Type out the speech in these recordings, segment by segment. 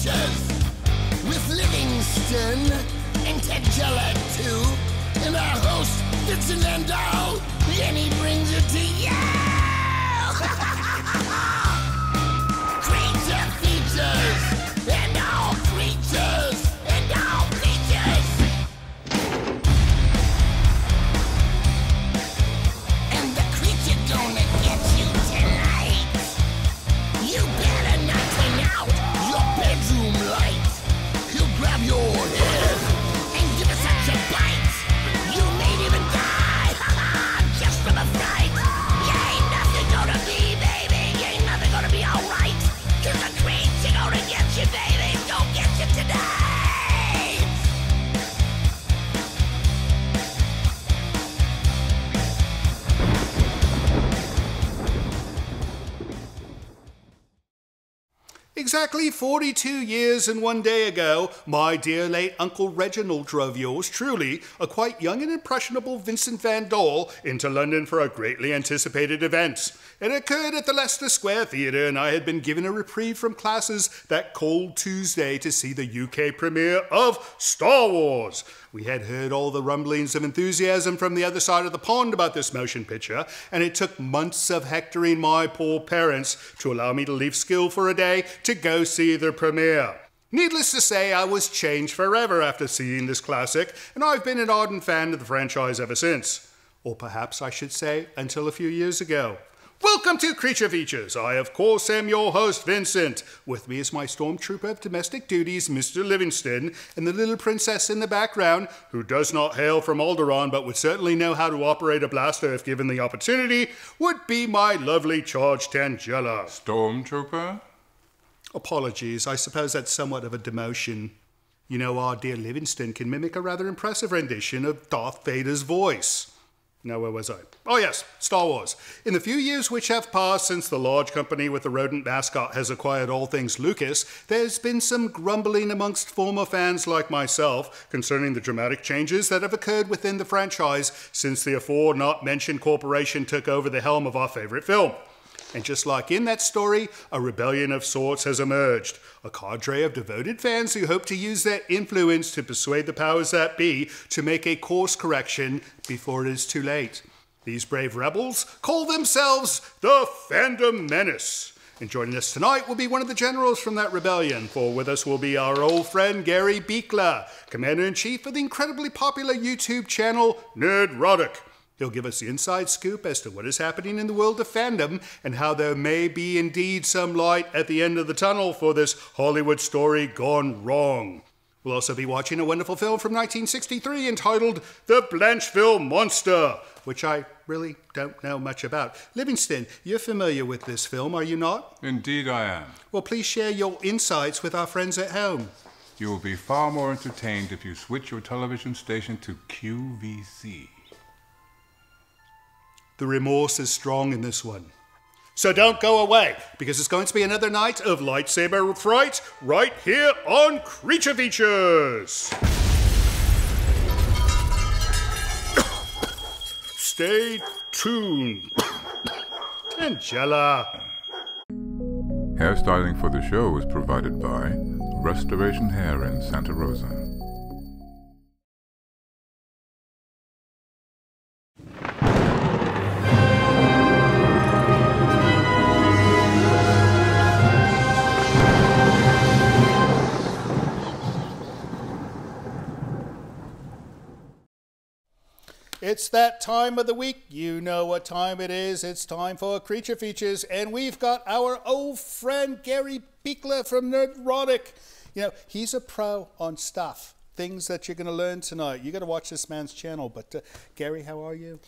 features with Livingston and Ted Jella too, and our host Vincent Landau, and he brings it to you. Creature features and all creatures and all creatures. And the creature gonna get you tonight. You better not turn out your bedroom light. He'll grab your head and give it such a bite. You may even die, just from a fright. You ain't nothing gonna be, baby. You ain't nothing gonna be alright. 'Cause the creature gonna get you, baby. Gonna get you tonight. Exactly 42 years and 1 day ago, my dear late Uncle Reginald drove yours truly, a quite young and impressionable Vincent Van Dole, into London for a greatly anticipated event. It occurred at the Leicester Square Theatre, and I had been given a reprieve from classes that cold Tuesday to see the UK premiere of Star Wars. We had heard all the rumblings of enthusiasm from the other side of the pond about this motion picture, and it took months of hectoring my poor parents to allow me to leave school for a day to go see the premiere. Needless to say, I was changed forever after seeing this classic, and I've been an ardent fan of the franchise ever since. Or perhaps I should say, until a few years ago. Welcome to Creature Features. I, of course, am your host, Vincent. With me is my stormtrooper of domestic duties, Mr. Livingston, and the little princess in the background, who does not hail from Alderaan, but would certainly know how to operate a blaster if given the opportunity, would be my lovely Charge Tangella. Stormtrooper? Apologies, I suppose that's somewhat of a demotion. You know, our dear Livingston can mimic a rather impressive rendition of Darth Vader's voice. Now, where was I? Oh yes, Star Wars. In the few years which have passed since the large company with the rodent mascot has acquired all things Lucas, there's been some grumbling amongst former fans like myself concerning the dramatic changes that have occurred within the franchise since the afore-not-mentioned corporation took over the helm of our favorite film. And just like in that story, a rebellion of sorts has emerged. A cadre of devoted fans who hope to use their influence to persuade the powers that be to make a course correction before it is too late. These brave rebels call themselves the Fandom Menace. And joining us tonight will be one of the generals from that rebellion, for with us will be our old friend Gary Buechler, Commander-in-Chief of the incredibly popular YouTube channel Nerdrotic. He'll give us the inside scoop as to what is happening in the world of fandom and how there may be indeed some light at the end of the tunnel for this Hollywood story gone wrong. We'll also be watching a wonderful film from 1963 entitled The Blancheville Monster, which I really don't know much about. Livingston, you're familiar with this film, are you not? Indeed I am. Well, please share your insights with our friends at home. You will be far more entertained if you switch your television station to QVC. The remorse is strong in this one. So don't go away, because it's going to be another night of lightsaber fright right here on Creature Features. Stay tuned. Tangella. Hairstyling for the show is provided by Restoration Hair in Santa Rosa. It's that time of the week. You know what time it is. It's time for Creature Features, and we've got our old friend Gary Buechler from Nerdrotic. You know, he's a pro on stuff, things that you're going to learn tonight. You got to watch this man's channel. But Gary, how are you?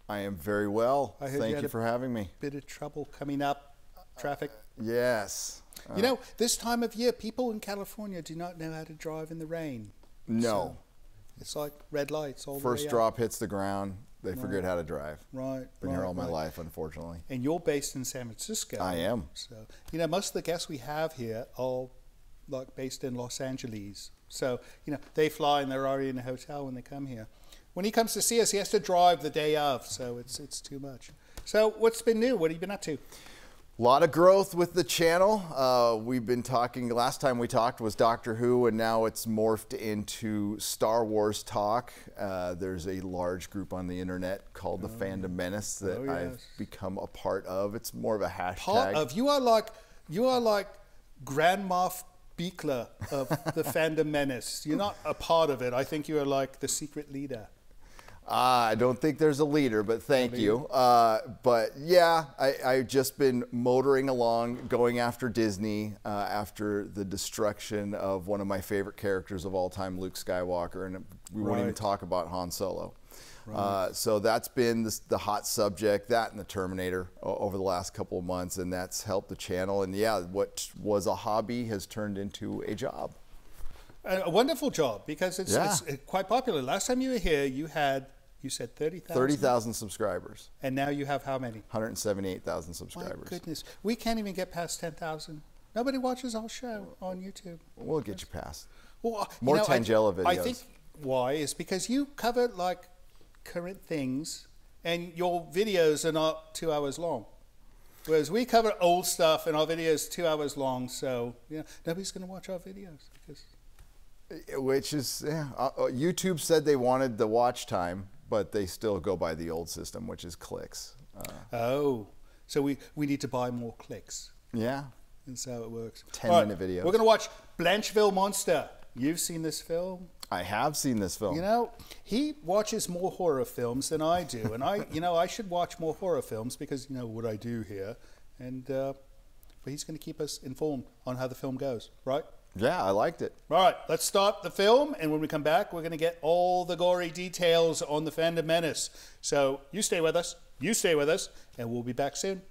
I am very well. Thank you for having me. Bit of trouble coming up, traffic. Yes. You know, this time of year, people in California do not know how to drive in the rain. No. So it's like red lights all the way up. First drop hits the ground, they forget how to drive. Right. Been here all my life, unfortunately. And you're based in San Francisco. I am. So, you know, most of the guests we have here are like based in Los Angeles. So, you know, they fly and they're already in a hotel when they come here. When he comes to see us, he has to drive the day of, so it's too much. So what's been new? What have you been up to? A lot of growth with the channel. We've been talking, last time we talked was Doctor Who, and now it's morphed into Star Wars talk. There's a large group on the internet called the Fandom Menace that I've become a part of. It's more of a hashtag. Part of? You are like Grand Moff Buechler of the Fandom Menace. You're not a part of it. I think you are like the secret leader. I don't think there's a leader, but thank you. But yeah, I've just been motoring along, going after Disney after the destruction of one of my favorite characters of all time, Luke Skywalker, and we won't even talk about Han Solo. So that's been the hot subject, that and the Terminator over the last couple of months, and that's helped the channel. And yeah, what was a hobby has turned into a job. A wonderful job, because it's quite popular. Last time you were here, you said 30,000? 30,000 subscribers. And now you have how many? 178,000 subscribers. My goodness. We can't even get past 10,000. Nobody watches our show on YouTube. We'll get you past. Well, More Tangela videos. I think why is because you cover like current things, and your videos are not 2 hours long. Whereas we cover old stuff, and our videos 2 hours long, so nobody's going to watch our videos. Which is, YouTube said they wanted the watch time, but they still go by the old system, which is clicks. So we need to buy more clicks. Yeah. And so it works. 10-minute videos. We're going to watch Blancheville Monster. You've seen this film? I have seen this film. You know, he watches more horror films than I do. And I should watch more horror films because, what I do here. And but he's going to keep us informed on how the film goes, right? Yeah, I liked it. All right, let's start the film, and when we come back, we're going to get all the gory details on the Fandom Menace. So you stay with us, and we'll be back soon.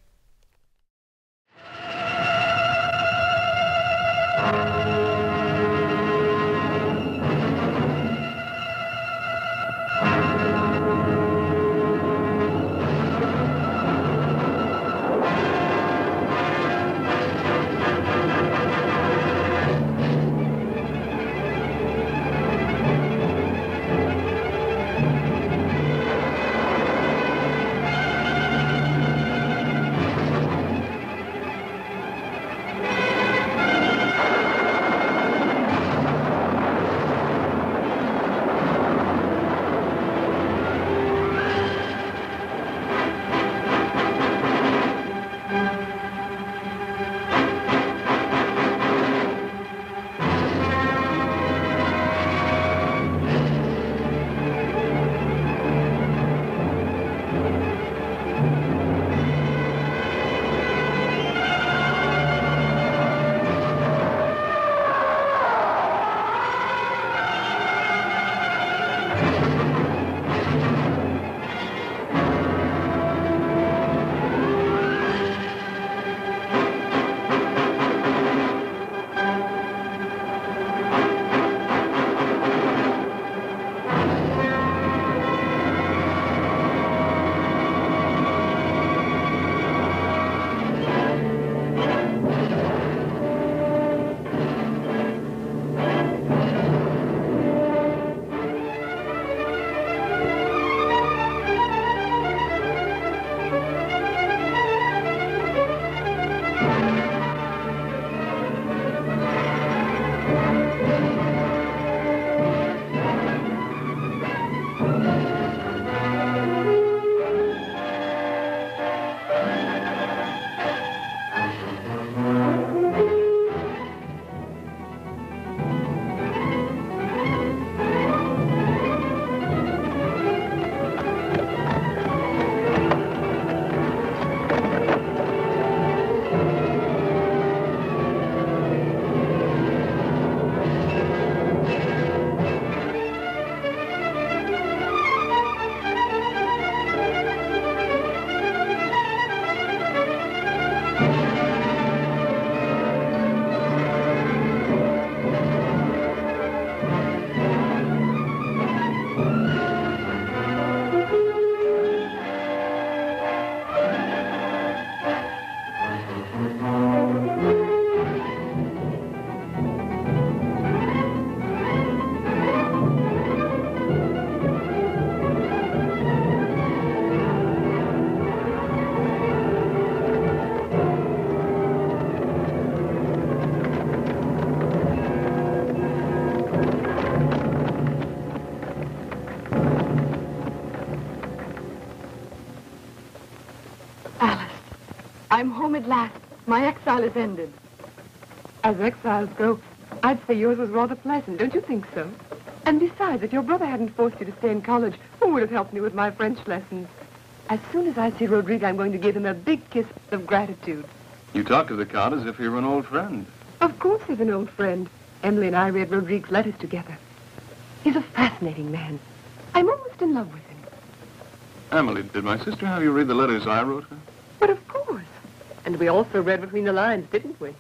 I'm home at last. My exile is ended. As exiles go, I'd say yours was rather pleasant. Don't you think so? And besides, if your brother hadn't forced you to stay in college, who would have helped me with my French lessons? As soon as I see Rodrigue, I'm going to give him a big kiss of gratitude. You talk of the Count as if you were an old friend. Of course he's an old friend. Emily and I read Rodrigue's letters together. He's a fascinating man. I'm almost in love with him. Emily, did my sister have you read the letters I wrote her? But of course. And we also read between the lines, didn't we?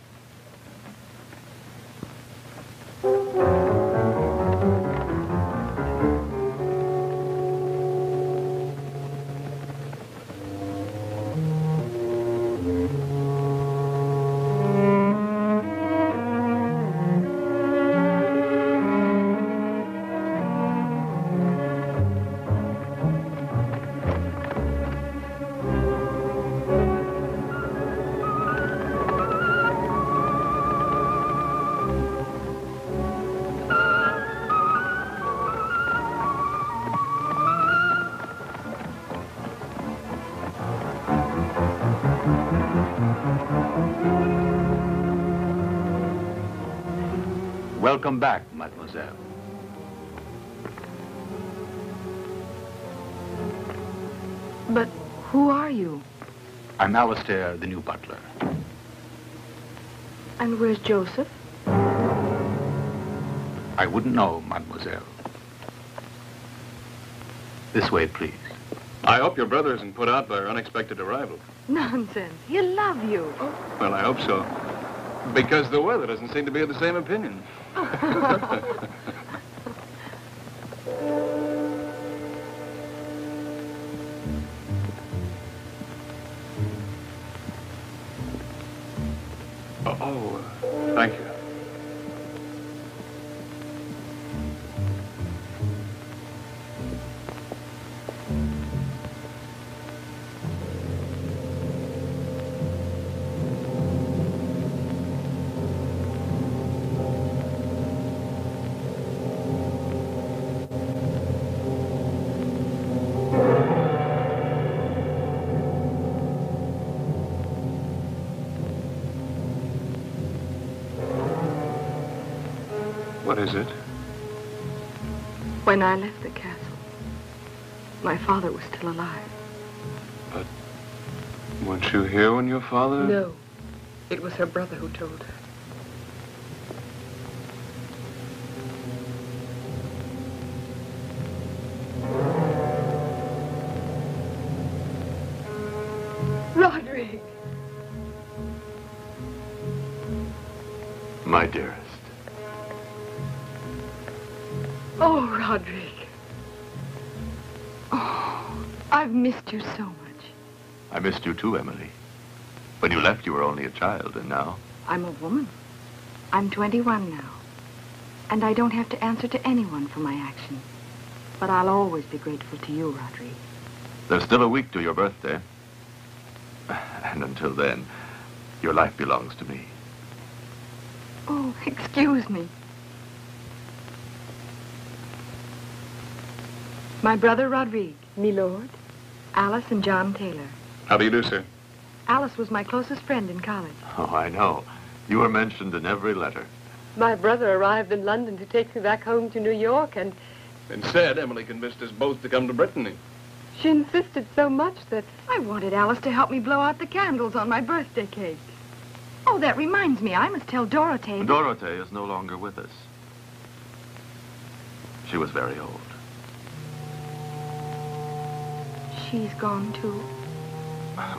Welcome back, mademoiselle. But who are you? I'm Alistair, the new butler. And where's Joseph? I wouldn't know, mademoiselle. This way, please. I hope your brother isn't put out by our unexpected arrival. Nonsense. He'll love you. Well, I hope so. Because the weather doesn't seem to be of the same opinion. Thank you. What is it? When I left the castle, my father was still alive. But weren't you here when your father... No. It was her brother who told her. Rodrigue! My dearest. Oh, Rodrigue. Oh, I've missed you so much. I missed you too, Emily. When you left, you were only a child, and now? I'm a woman. I'm 21 now. And I don't have to answer to anyone for my actions. But I'll always be grateful to you, Rodrigue. There's still a week to your birthday. And until then, your life belongs to me. Oh, excuse me. My brother Rodrigue, me lord, Alice and John Taylor. How do you do, sir? Alice was my closest friend in college. Oh, I know. You were mentioned in every letter. My brother arrived in London to take me back home to New York, and Instead, Emily convinced us both to come to Brittany. she insisted so much that I wanted Alice to help me blow out the candles on my birthday cake. Oh, that reminds me, I must tell Dorothea. Dorothea is no longer with us. She was very old. She's gone, too.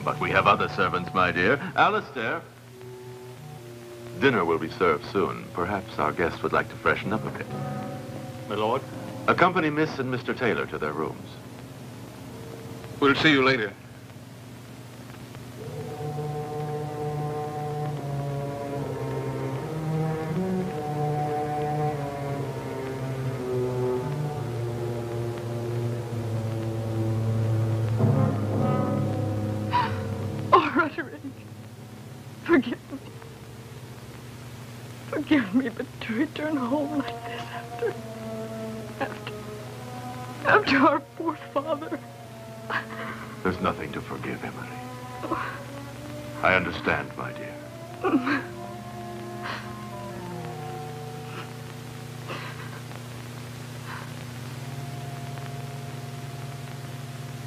But we have other servants, my dear. Alistair. Dinner will be served soon. Perhaps our guests would like to freshen up a bit. My lord? Accompany Miss and Mr. Taylor to their rooms. We'll see you later. Oh, Roderick, forgive me. Forgive me, but to return home like this after our poor father. There's nothing to forgive, Emily. I understand, my dear.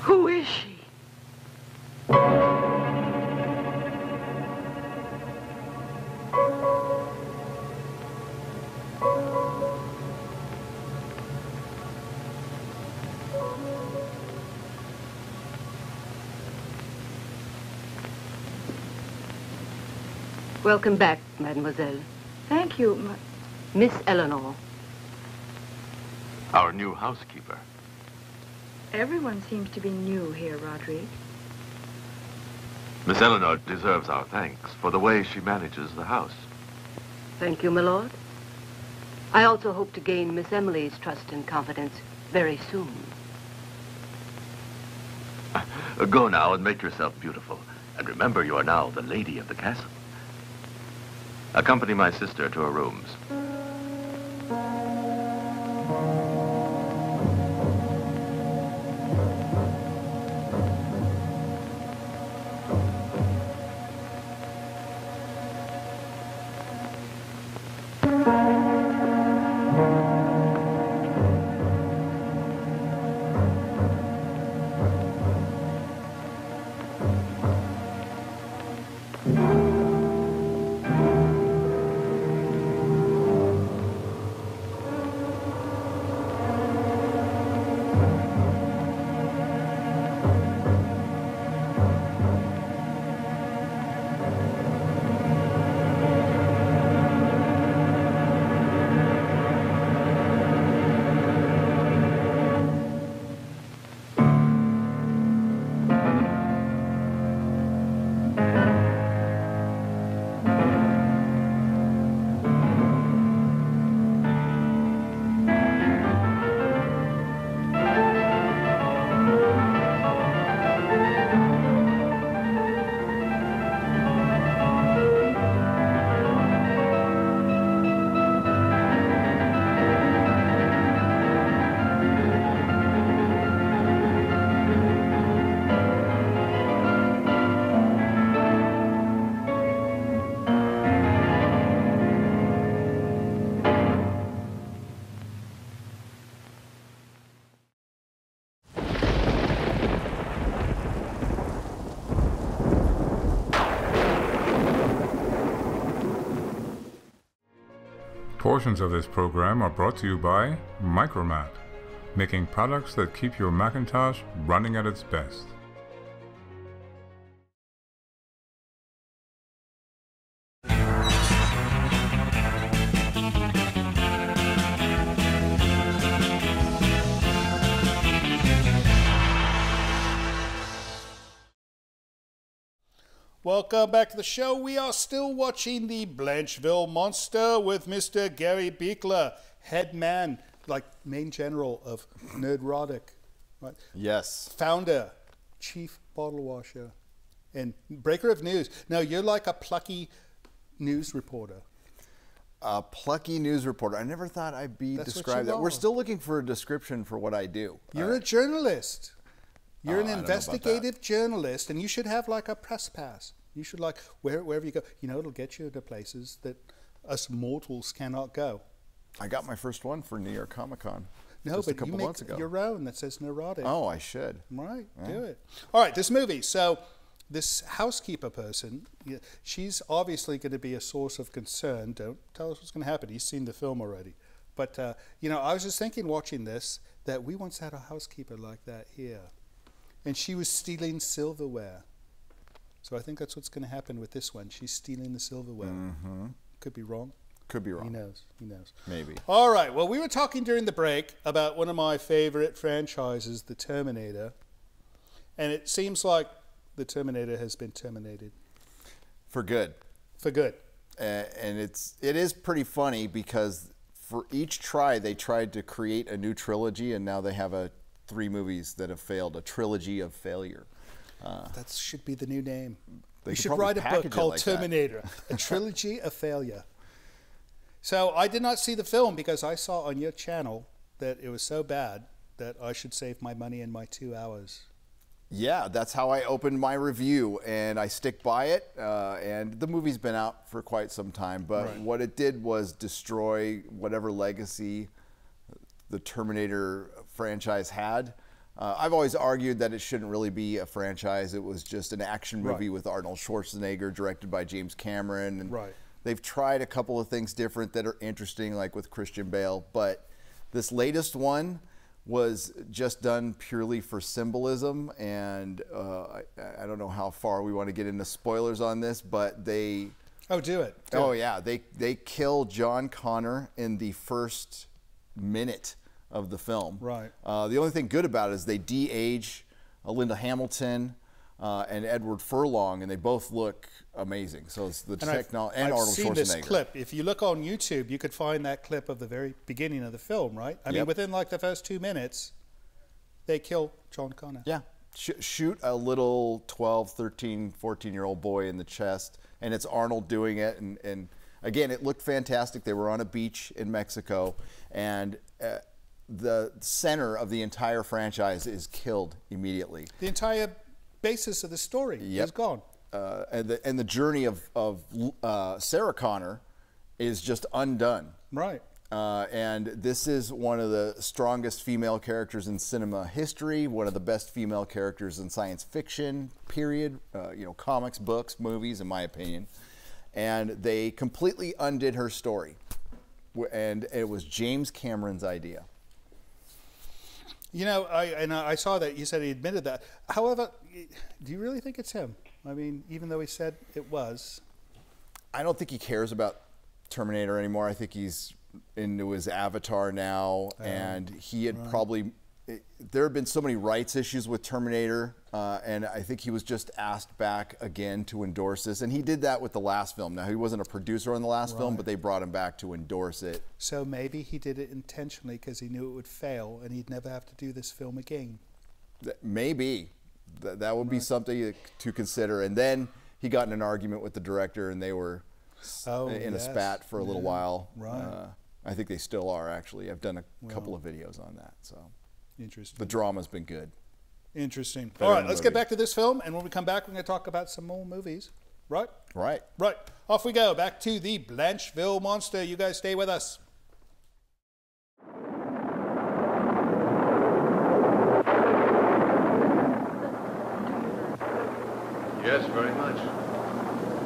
Who is she? Welcome back, mademoiselle. Thank you. Miss Eleanor. Our new housekeeper. Everyone seems to be new here, Roderick. Miss Eleanor deserves our thanks for the way she manages the house. Thank you, my lord. I also hope to gain Miss Emily's trust and confidence very soon. Go now and make yourself beautiful. And remember, you are now the lady of the castle. Accompany my sister to her rooms. Portions of this program are brought to you by Micromat, making products that keep your Macintosh running at its best. Welcome back to the show. We are still watching the Blancheville Monster with Mr. Gary Buechler, head man, like main general of Nerdrotic, right? Yes. Founder, chief bottle washer, and breaker of news. Now, you're like a plucky news reporter. A plucky news reporter. I never thought I'd be That's described that. We're still looking for a description for what I do. You're a journalist. You're an I don't know about investigative journalist, and you should have like a press pass. You should like, wherever you go, you know, it'll get you to places that us mortals cannot go. I got my first one for New York Comic Con. No, just a but you couple make months ago. your own that says Nerdrotic. Oh, I should. Right, Yeah. do it. All right, this movie. So this housekeeper person, she's obviously going to be a source of concern. Don't tell us what's going to happen. He's seen the film already. But, you know, I was just thinking watching this that we once had a housekeeper like that here. And she was stealing silverware. So I think that's what's going to happen with this one. She's stealing the silverware. Mm-hmm. Could be wrong. Could be wrong. Who knows? Who knows? Maybe. All right. Well, we were talking during the break about one of my favorite franchises, The Terminator. And it seems like The Terminator has been terminated. For good. For good. And it is pretty funny because for each try, they tried to create a new trilogy, and now they have 3 movies that have failed, a trilogy of failure. That should be the new name. They You could should probably write a book package it called like that. Terminator, a trilogy of failure. So I did not see the film because I saw on your channel that it was so bad that I should save my money and my 2 hours. Yeah, that's how I opened my review, and I stick by it. And the movie's been out for quite some time, but what it did was destroy whatever legacy the Terminator franchise had. I've always argued that it shouldn't really be a franchise. It was just an action movie with Arnold Schwarzenegger, directed by James Cameron. And they've tried a couple of things different that are interesting, like with Christian Bale. But this latest one was just done purely for symbolism. And I don't know how far we want to get into spoilers on this, but they... Oh, do it. Yeah. They kill John Connor in the first minute of the film. Right. The only thing good about it is they de-age Linda Hamilton and Edward Furlong, and they both look amazing. So it's the technology and Arnold Schwarzenegger. I've seen this clip. If you look on YouTube, you could find that clip of the very beginning of the film, right? I mean, within like the first 2 minutes, they kill John Connor. Yeah. Shoot a little 12, 13, 14-year-old boy in the chest, and it's Arnold doing it. And again, it looked fantastic. They were on a beach in Mexico, and the center of the entire franchise is killed immediately. The entire basis of the story is gone. And the journey of Sarah Connor is just undone. Right. And this is one of the strongest female characters in cinema history, one of the best female characters in science fiction, period. Comics, books, movies, in my opinion. And they completely undid her story. And it was James Cameron's idea. You know, I saw that you said he admitted that. However, do you really think it's him? I mean, even though he said it was. I don't think he cares about Terminator anymore. I think he's into his avatar now, and he had probably. There have been so many rights issues with Terminator, and I think he was just asked back again to endorse this. And he did that with the last film. Now, he wasn't a producer on the last film, but they brought him back to endorse it. So maybe he did it intentionally because he knew it would fail and he'd never have to do this film again. Maybe. That would be something to consider. And then he got in an argument with the director, and they were in a spat for a little while. Right. I think they still are, actually. I've done a couple of videos on that. So. Interesting. The drama's been good. Interesting. All right, let's get back to this film, and when we come back, we're going to talk about some more movies. Right? Right. Right. Off we go. Back to the Blancheville Monster. You guys stay with us. Yes, very much.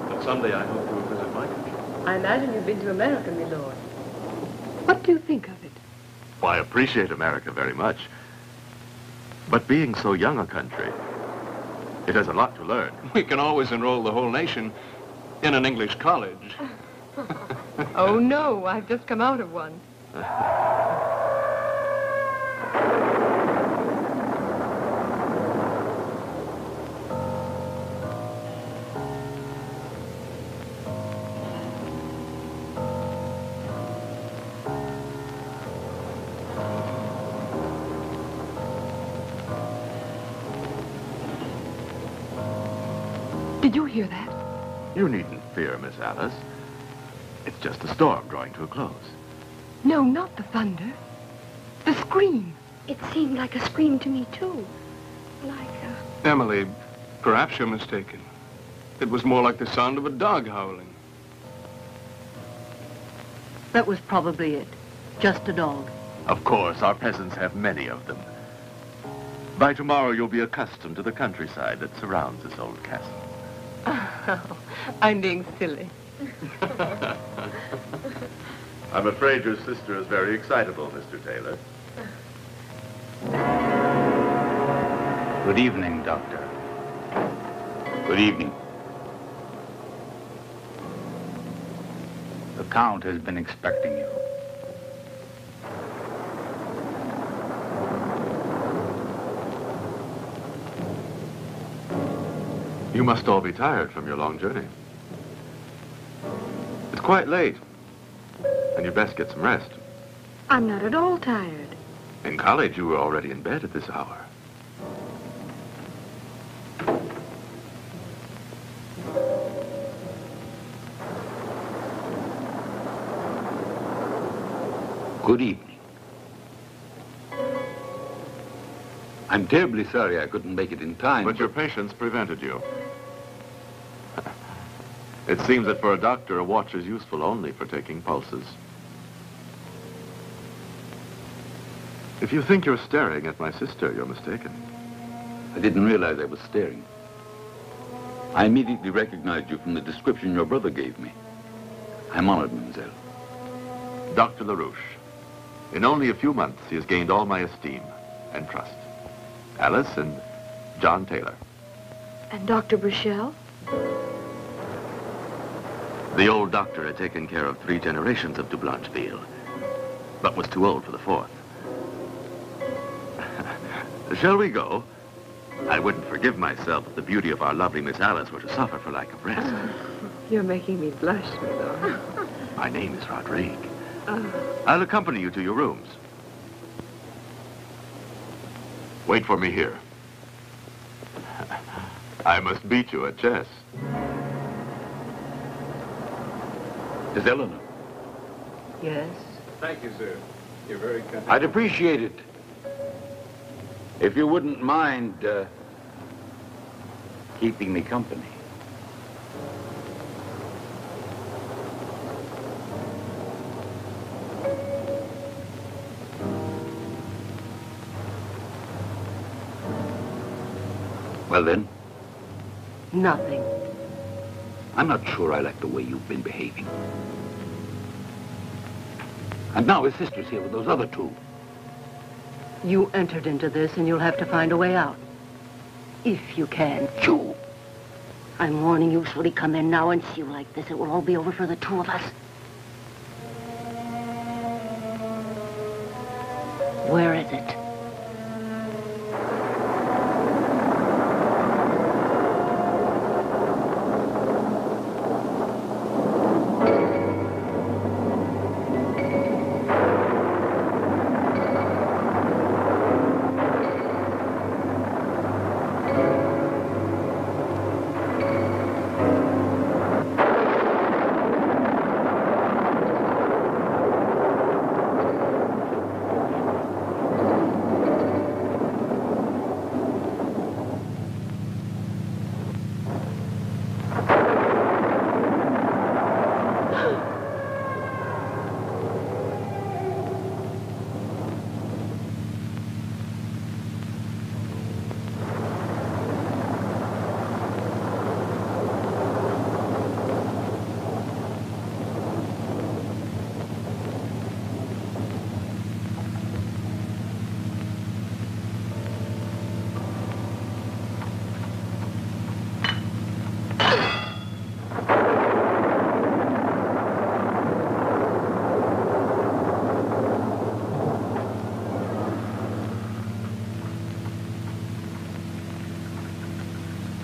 But someday I hope to visit my country. I imagine you've been to America, my lord. What do you think of it? Well, I appreciate America very much. But being so young a country, it has a lot to learn. We can always enroll the whole nation in an English college. Oh, no, I've just come out of one. Did you hear that? You needn't fear, Miss Alice. It's just a storm drawing to a close. No, not the thunder. The scream. It seemed like a scream to me, too. Like a... Emily, perhaps you're mistaken. It was more like the sound of a dog howling. That was probably it. Just a dog. Of course, our peasants have many of them. By tomorrow, you'll be accustomed to the countryside that surrounds this old castle. Oh, I'm being silly. I'm afraid your sister is very excitable, Mr. Taylor. Good evening, Doctor. Good evening. The Count has been expecting you. You must all be tired from your long journey. It's quite late, and you'd best get some rest. I'm not at all tired. In college, you were already in bed at this hour. Good evening. I'm terribly sorry I couldn't make it in time. But your patience prevented you. It seems that for a doctor, a watch is useful only for taking pulses. If you think you're staring at my sister, you're mistaken. I didn't realize I was staring. I immediately recognized you from the description your brother gave me. I'm honored, mademoiselle. Dr. LaRouche. In only a few months, he has gained all my esteem and trust. Alice and John Taylor. And Dr. Buechler? The old doctor had taken care of 3 generations of de Blancheville, but was too old for the 4th. Shall we go? I wouldn't forgive myself if the beauty of our lovely Miss Alice were to suffer for lack of rest. You're making me blush, my lord. My name is Rodrigue. I'll accompany you to your rooms. Wait for me here. I must beat you at chess. Is Eleanor? Yes? Thank you, sir. You're very kind. I'd appreciate it if you wouldn't mind keeping me company. Well then, Nothing. I'm not sure I like the way you've been behaving. And now his sister's here with those other 2. You entered into this and you'll have to find a way out. If you can. You! I'm warning you, should he come in now and see you like this, it will all be over for the 2 of us. Where is it?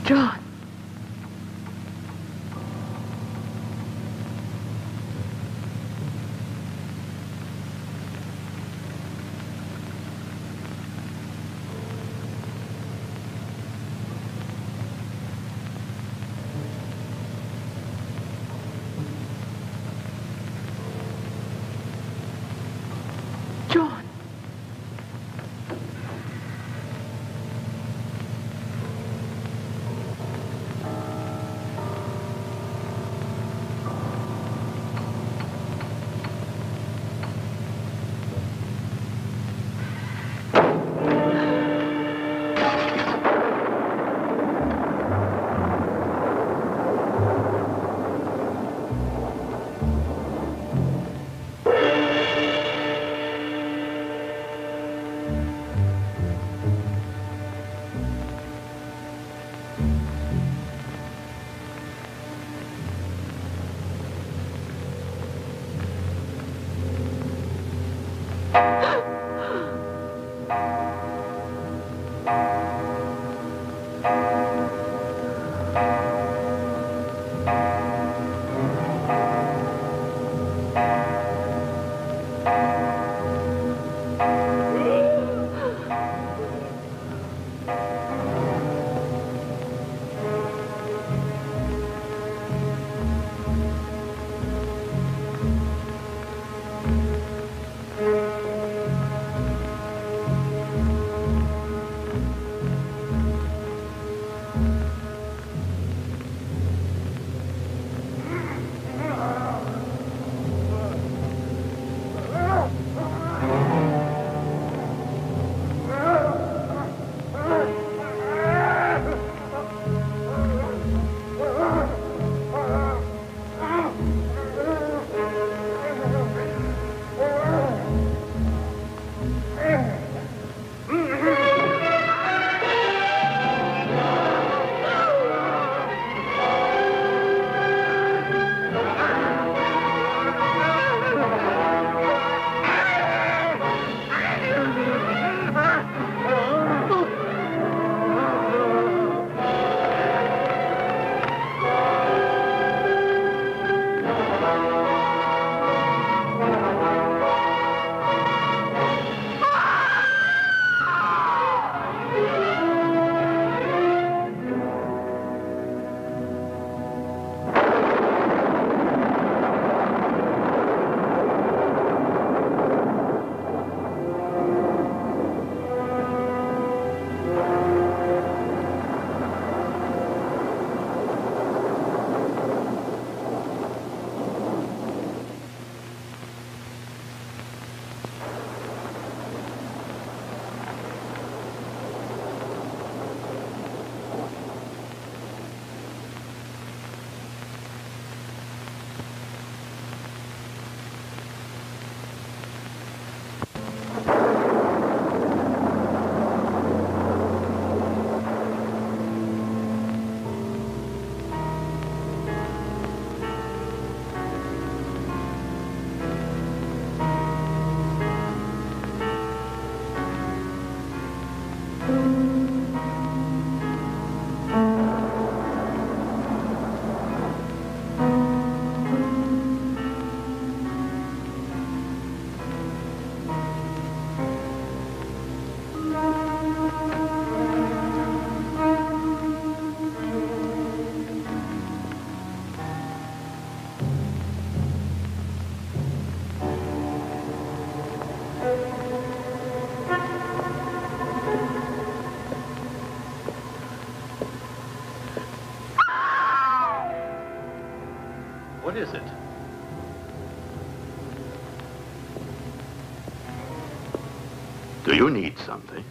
John. John. What is it? Do you need something?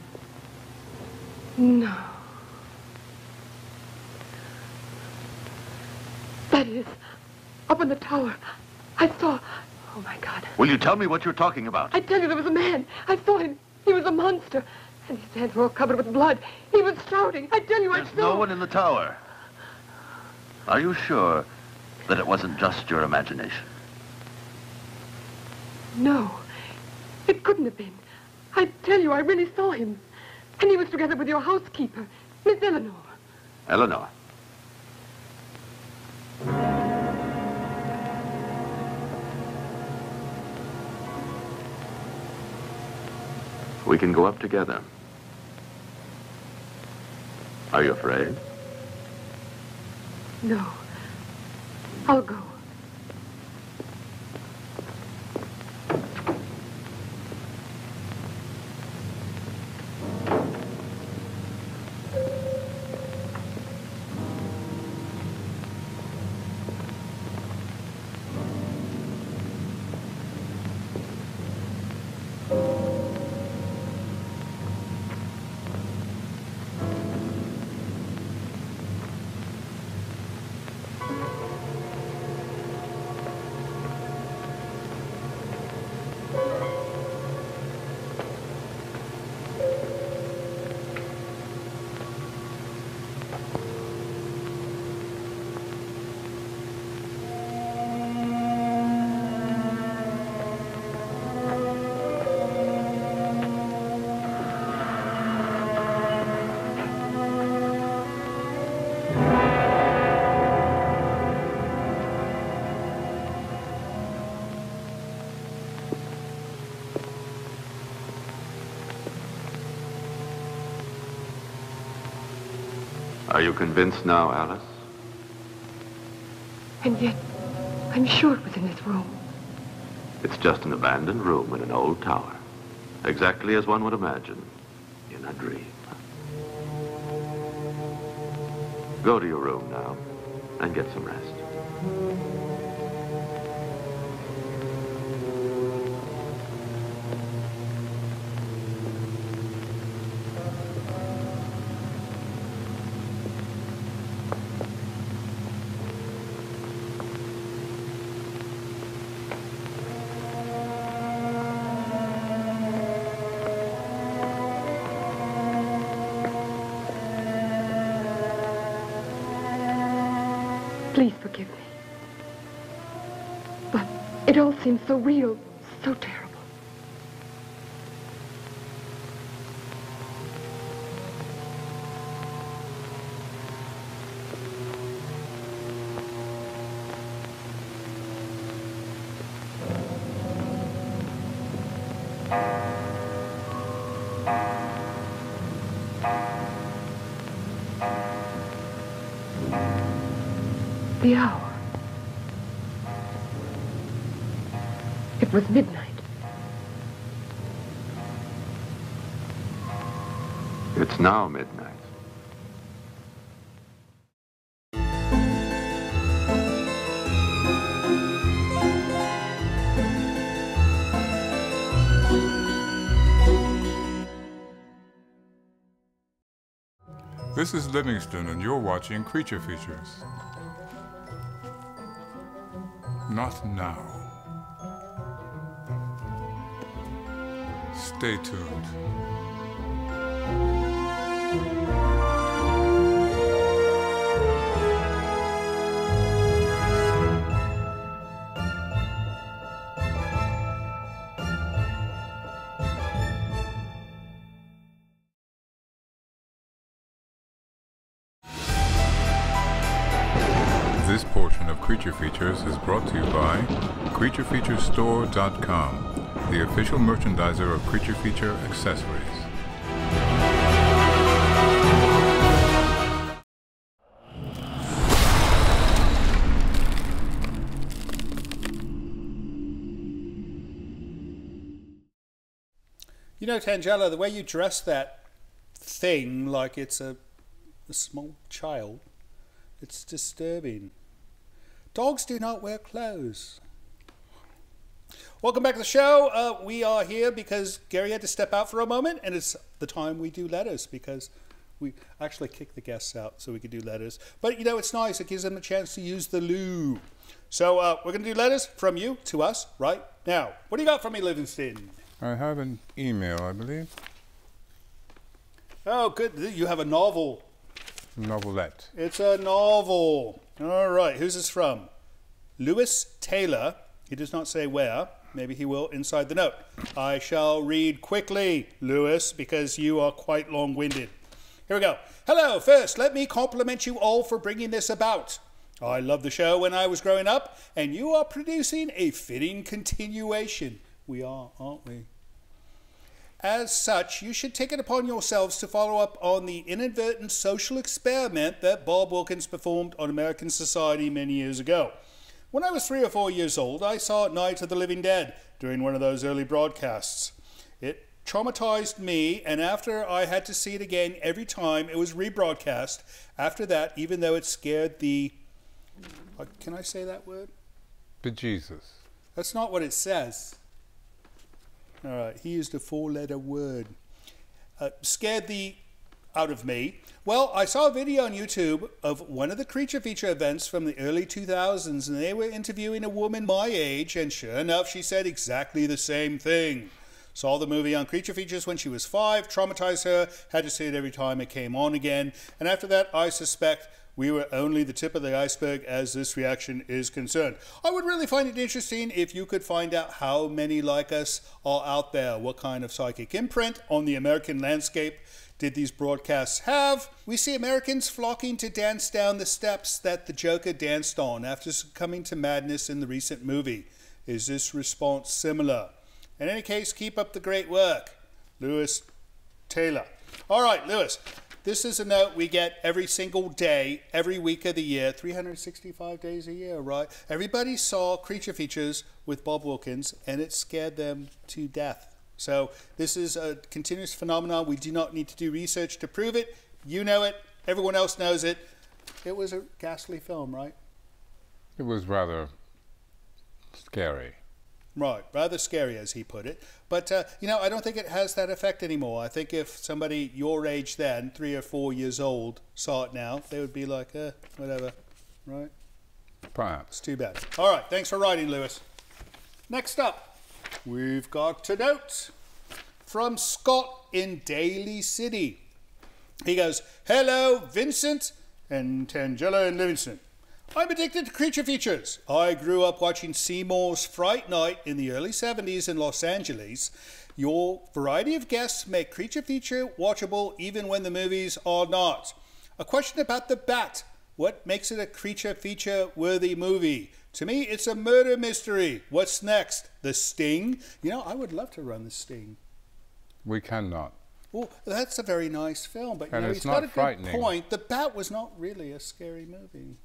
No. That is, up in the tower, I saw... Oh, my God. Will you tell me what you're talking about? I tell you, there was a man. I saw him. He was a monster. And his hands were all covered with blood. He was shouting. I tell you, I There's saw... no one in the tower. Are you sure that it wasn't just your imagination? No. It couldn't have been. I tell you, I really saw him. And he was together with your housekeeper, Miss Eleanor. Eleanor. We can go up together. Are you afraid? No. I'll go. Are you convinced now, Alice? And yet, I'm sure it was in this room. It's just an abandoned room in an old tower. Exactly as one would imagine in a dream. Go to your room now and get some rest. Please forgive me. But it all seems so real, so terrible. The hour. It was midnight. It's now midnight. This is Livingston, and you're watching Creature Features. Not now. Stay tuned. This portion of Creature Features is brought to you by CreatureFeatureStore.com, the official merchandiser of Creature Feature accessories. You know, Tangela, the way you dress that thing like it's a small child, it's disturbing. Dogs do not wear clothes. Welcome back to the show. We are here because Gary had to step out for a moment, and it's the time we do letters because we actually kicked the guests out so we could do letters. But, you know, it's nice. It gives them a chance to use the loo. So we're going to do letters from you to us right now. What do you got for me, Livingston? I have an email, I believe. Oh, good. You have a novel. Novelette. It's a novel. All right. Who's this from? Lewis Taylor. He does not say where. Maybe he will inside the note. I shall read quickly, Lewis, because you are quite long-winded. Here we go. Hello. First, let me compliment you all for bringing this about. I loved the show when I was growing up, and you are producing a fitting continuation. We are, aren't we? As such, you should take it upon yourselves to follow up on the inadvertent social experiment that Bob Wilkins performed on American society many years ago. When I was 3 or 4 years old, I saw Night of the Living Dead during one of those early broadcasts. It traumatized me, and after I had to see it again every time it was rebroadcast, after that, even though it scared the... can I say that word? Bejesus. That's not what it says. All right, he used a 4-letter word. Scared the out of me. Well, I saw a video on YouTube of one of the Creature Feature events from the early 2000s, and they were interviewing a woman my age, and sure enough, she said exactly the same thing. Saw the movie on Creature Features when she was 5, traumatized her, had to see it every time it came on again, and after that, I suspect we were only the tip of the iceberg as this reaction is concerned. I would really find it interesting if you could find out how many like us are out there. What kind of psychic imprint on the American landscape did these broadcasts have? We see Americans flocking to dance down the steps that the Joker danced on after succumbing to madness in the recent movie. Is this response similar? In any case, keep up the great work. Lewis Taylor. All right, Lewis. This is a note we get every single day, every week of the year, 365 days a year, right? Everybody saw Creature Features with Bob Wilkins, and it scared them to death. So this is a continuous phenomenon. We do not need to do research to prove it. You know it. Everyone else knows it. It was a ghastly film, right? It was rather scary. Right, rather scary, as he put it. But, you know, I don't think it has that effect anymore. I think if somebody your age then, 3 or 4 years old, saw it now, they would be like, whatever, right? Perhaps. It's too bad. All right, thanks for writing, Lewis. Next up, we've got a note from Scott in Daly City. He goes, hello, Vincent and Tangela and Livingston. I'm addicted to Creature Features. I grew up watching Seymour's Fright Night in the early 70s in Los Angeles. Your variety of guests make Creature Feature watchable even when the movies are not. A question about the Bat. What makes it a Creature Feature worthy movie? To me, it's a murder mystery. What's next? The Sting? You know, I would love to run The Sting. We cannot. Well, that's a very nice film, but you And know, it's he's got a not good point. The Bat was not really a scary movie.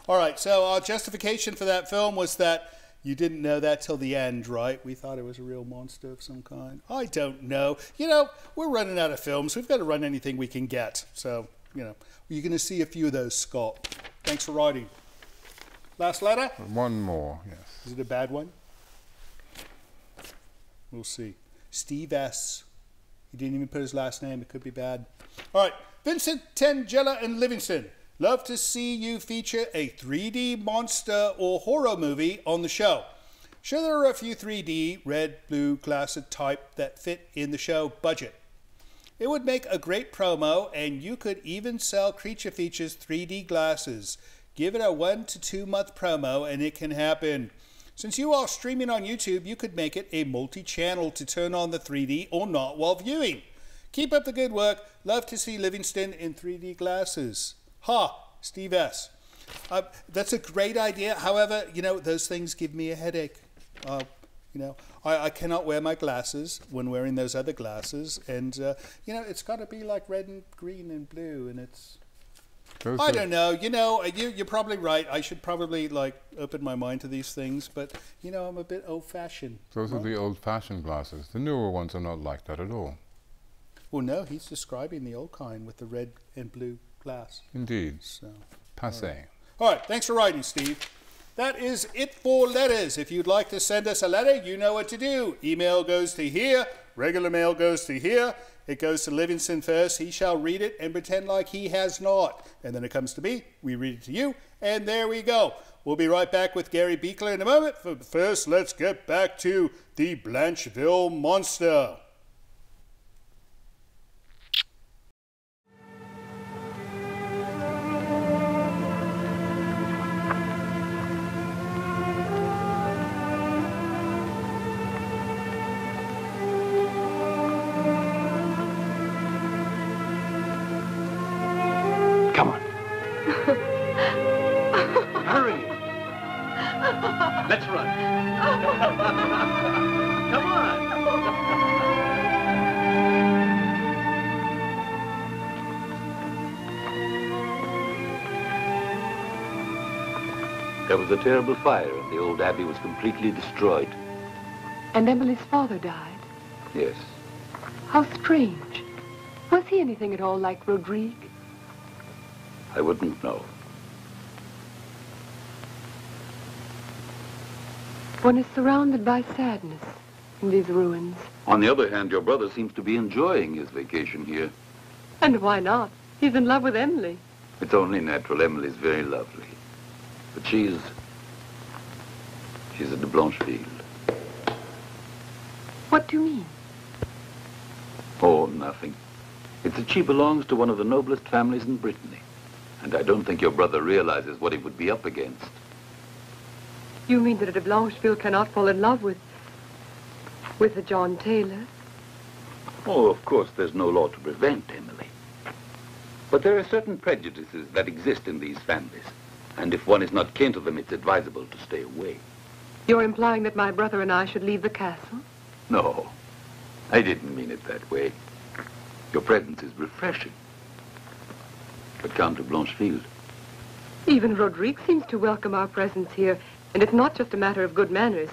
All right, so our justification for that film was that you didn't know that till the end, right? We thought it was a real monster of some kind. I don't know. You know, we're running out of films. We've got to run anything we can get. So, you know, you're going to see a few of those, Scott. Thanks for writing. Last letter? One more, yes. Is it a bad one? We'll see. Steve S. He didn't even put his last name. It could be bad. All right, Vincent, Tangela, and Livingston. Love to see you feature a 3D monster or horror movie on the show. Sure, there are a few 3D, red, blue, classic type that fit in the show budget. It would make a great promo, and you could even sell Creature Features 3D glasses. Give it a 1 to 2 month promo, and it can happen. Since you are streaming on YouTube, you could make it a multi-channel to turn on the 3D or not while viewing. Keep up the good work. Love to see Livingston in 3D glasses. Ha! Steve S. That's a great idea. However, you know, those things give me a headache. You know, I cannot wear my glasses when wearing those other glasses. And, you know, it's got to be like red and green and blue. And it's... I don't know. You know, you're probably right. I should probably, like, open my mind to these things. But, you know, I'm a bit old-fashioned. Those are the old-fashioned glasses. The newer ones are not like that at all. Well, no, he's describing the old kind with the red and blue glass. Indeed. So, Passé. All right, thanks for writing, Steve. That is it for letters. If you'd like to send us a letter, you know what to do. Email goes to here. Regular mail goes to here. It goes to Livingston first. He shall read it and pretend like he has not. And then it comes to me. We read it to you. And there we go. We'll be right back with Gary Buechler in a moment. But first, let's get back to the Blancheville Monster. Come on. Hurry. Let's run. Come on. There was a terrible fire, and the old abbey was completely destroyed. And Emily's father died. Yes. How strange. Was he anything at all like Rodrigue? I wouldn't know. One is surrounded by sadness in these ruins. On the other hand, your brother seems to be enjoying his vacation here. And why not? He's in love with Emily. It's only natural. Emily's very lovely. But she's at the Blancheville. What do you mean? Oh, nothing. It's that she belongs to one of the noblest families in Brittany. And I don't think your brother realizes what he would be up against. You mean that a de Blancheville cannot fall in love with a John Taylor? Oh, of course, there's no law to prevent Emily. But there are certain prejudices that exist in these families. And if one is not kin to them, it's advisable to stay away. You're implying that my brother and I should leave the castle? No, I didn't mean it that way. Your presence is refreshing. But Count de Blancheville. Even Rodrigue seems to welcome our presence here, and it's not just a matter of good manners.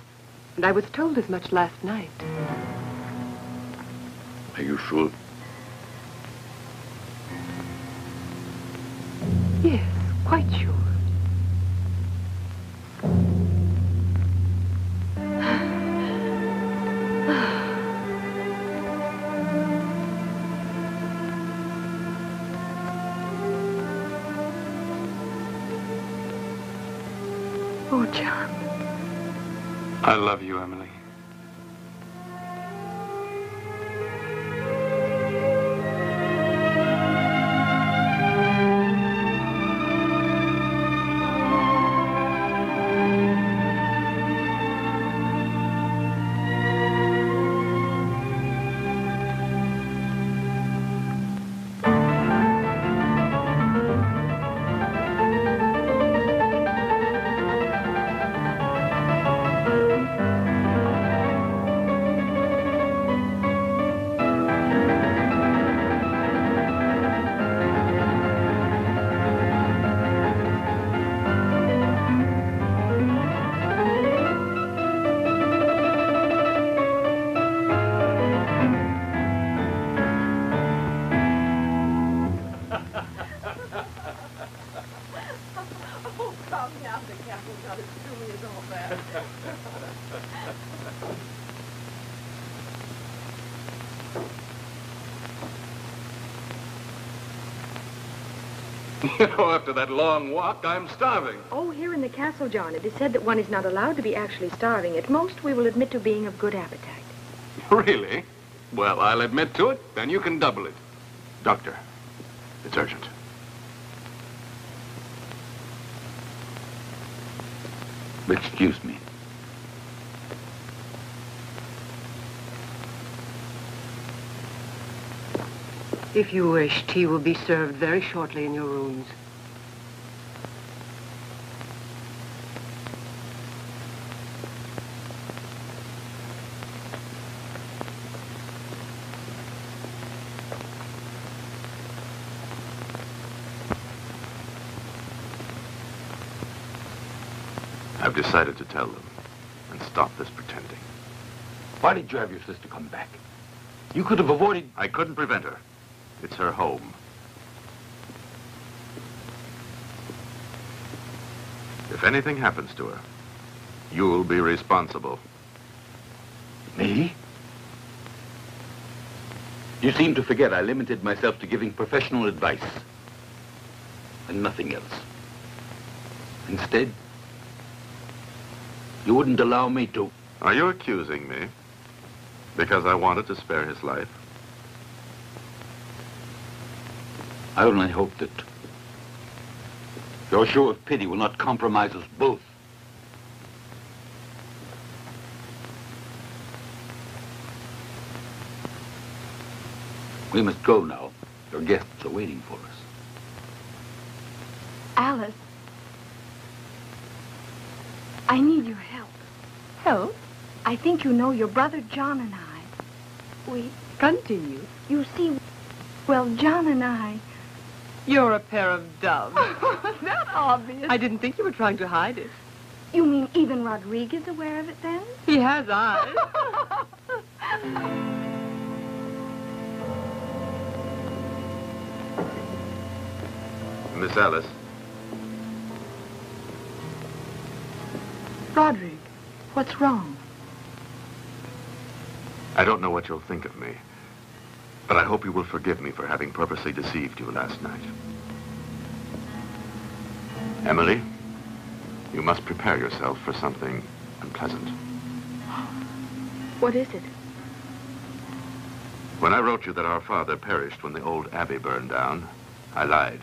And I was told as much last night. Are you sure? Yes, quite sure. Oh, John. I love you, Emily. You know, after that long walk, I'm starving. Oh, here in the castle, John, it is said that one is not allowed to be actually starving. At most, we will admit to being of good appetite. Really? Well, I'll admit to it, then you can double it. Doctor, it's urgent. Excuse me. If you wish, tea will be served very shortly in your rooms. I've decided to tell them and stop this pretending. Why did you have your sister come back? You could have avoided... I couldn't prevent her. It's her home. If anything happens to her, you'll be responsible. Me? You seem to forget I limited myself to giving professional advice and nothing else. Instead, you wouldn't allow me to... Are you accusing me because I wanted to spare his life? I only hope that your show of pity will not compromise us both. We must go now. Your guests are waiting for us. Alice, I need your help. Help? I think you know your brother John and I. We... Continue. You see, well, John and I... You're a pair of doves. That obvious. I didn't think you were trying to hide it. You mean even Rodriguez aware of it then? He has eyes. Miss Alice, Roderick, what's wrong? I don't know what you'll think of me, but I hope you will forgive me for having purposely deceived you last night. Emily, you must prepare yourself for something unpleasant. What is it? When I wrote you that our father perished when the old abbey burned down, I lied.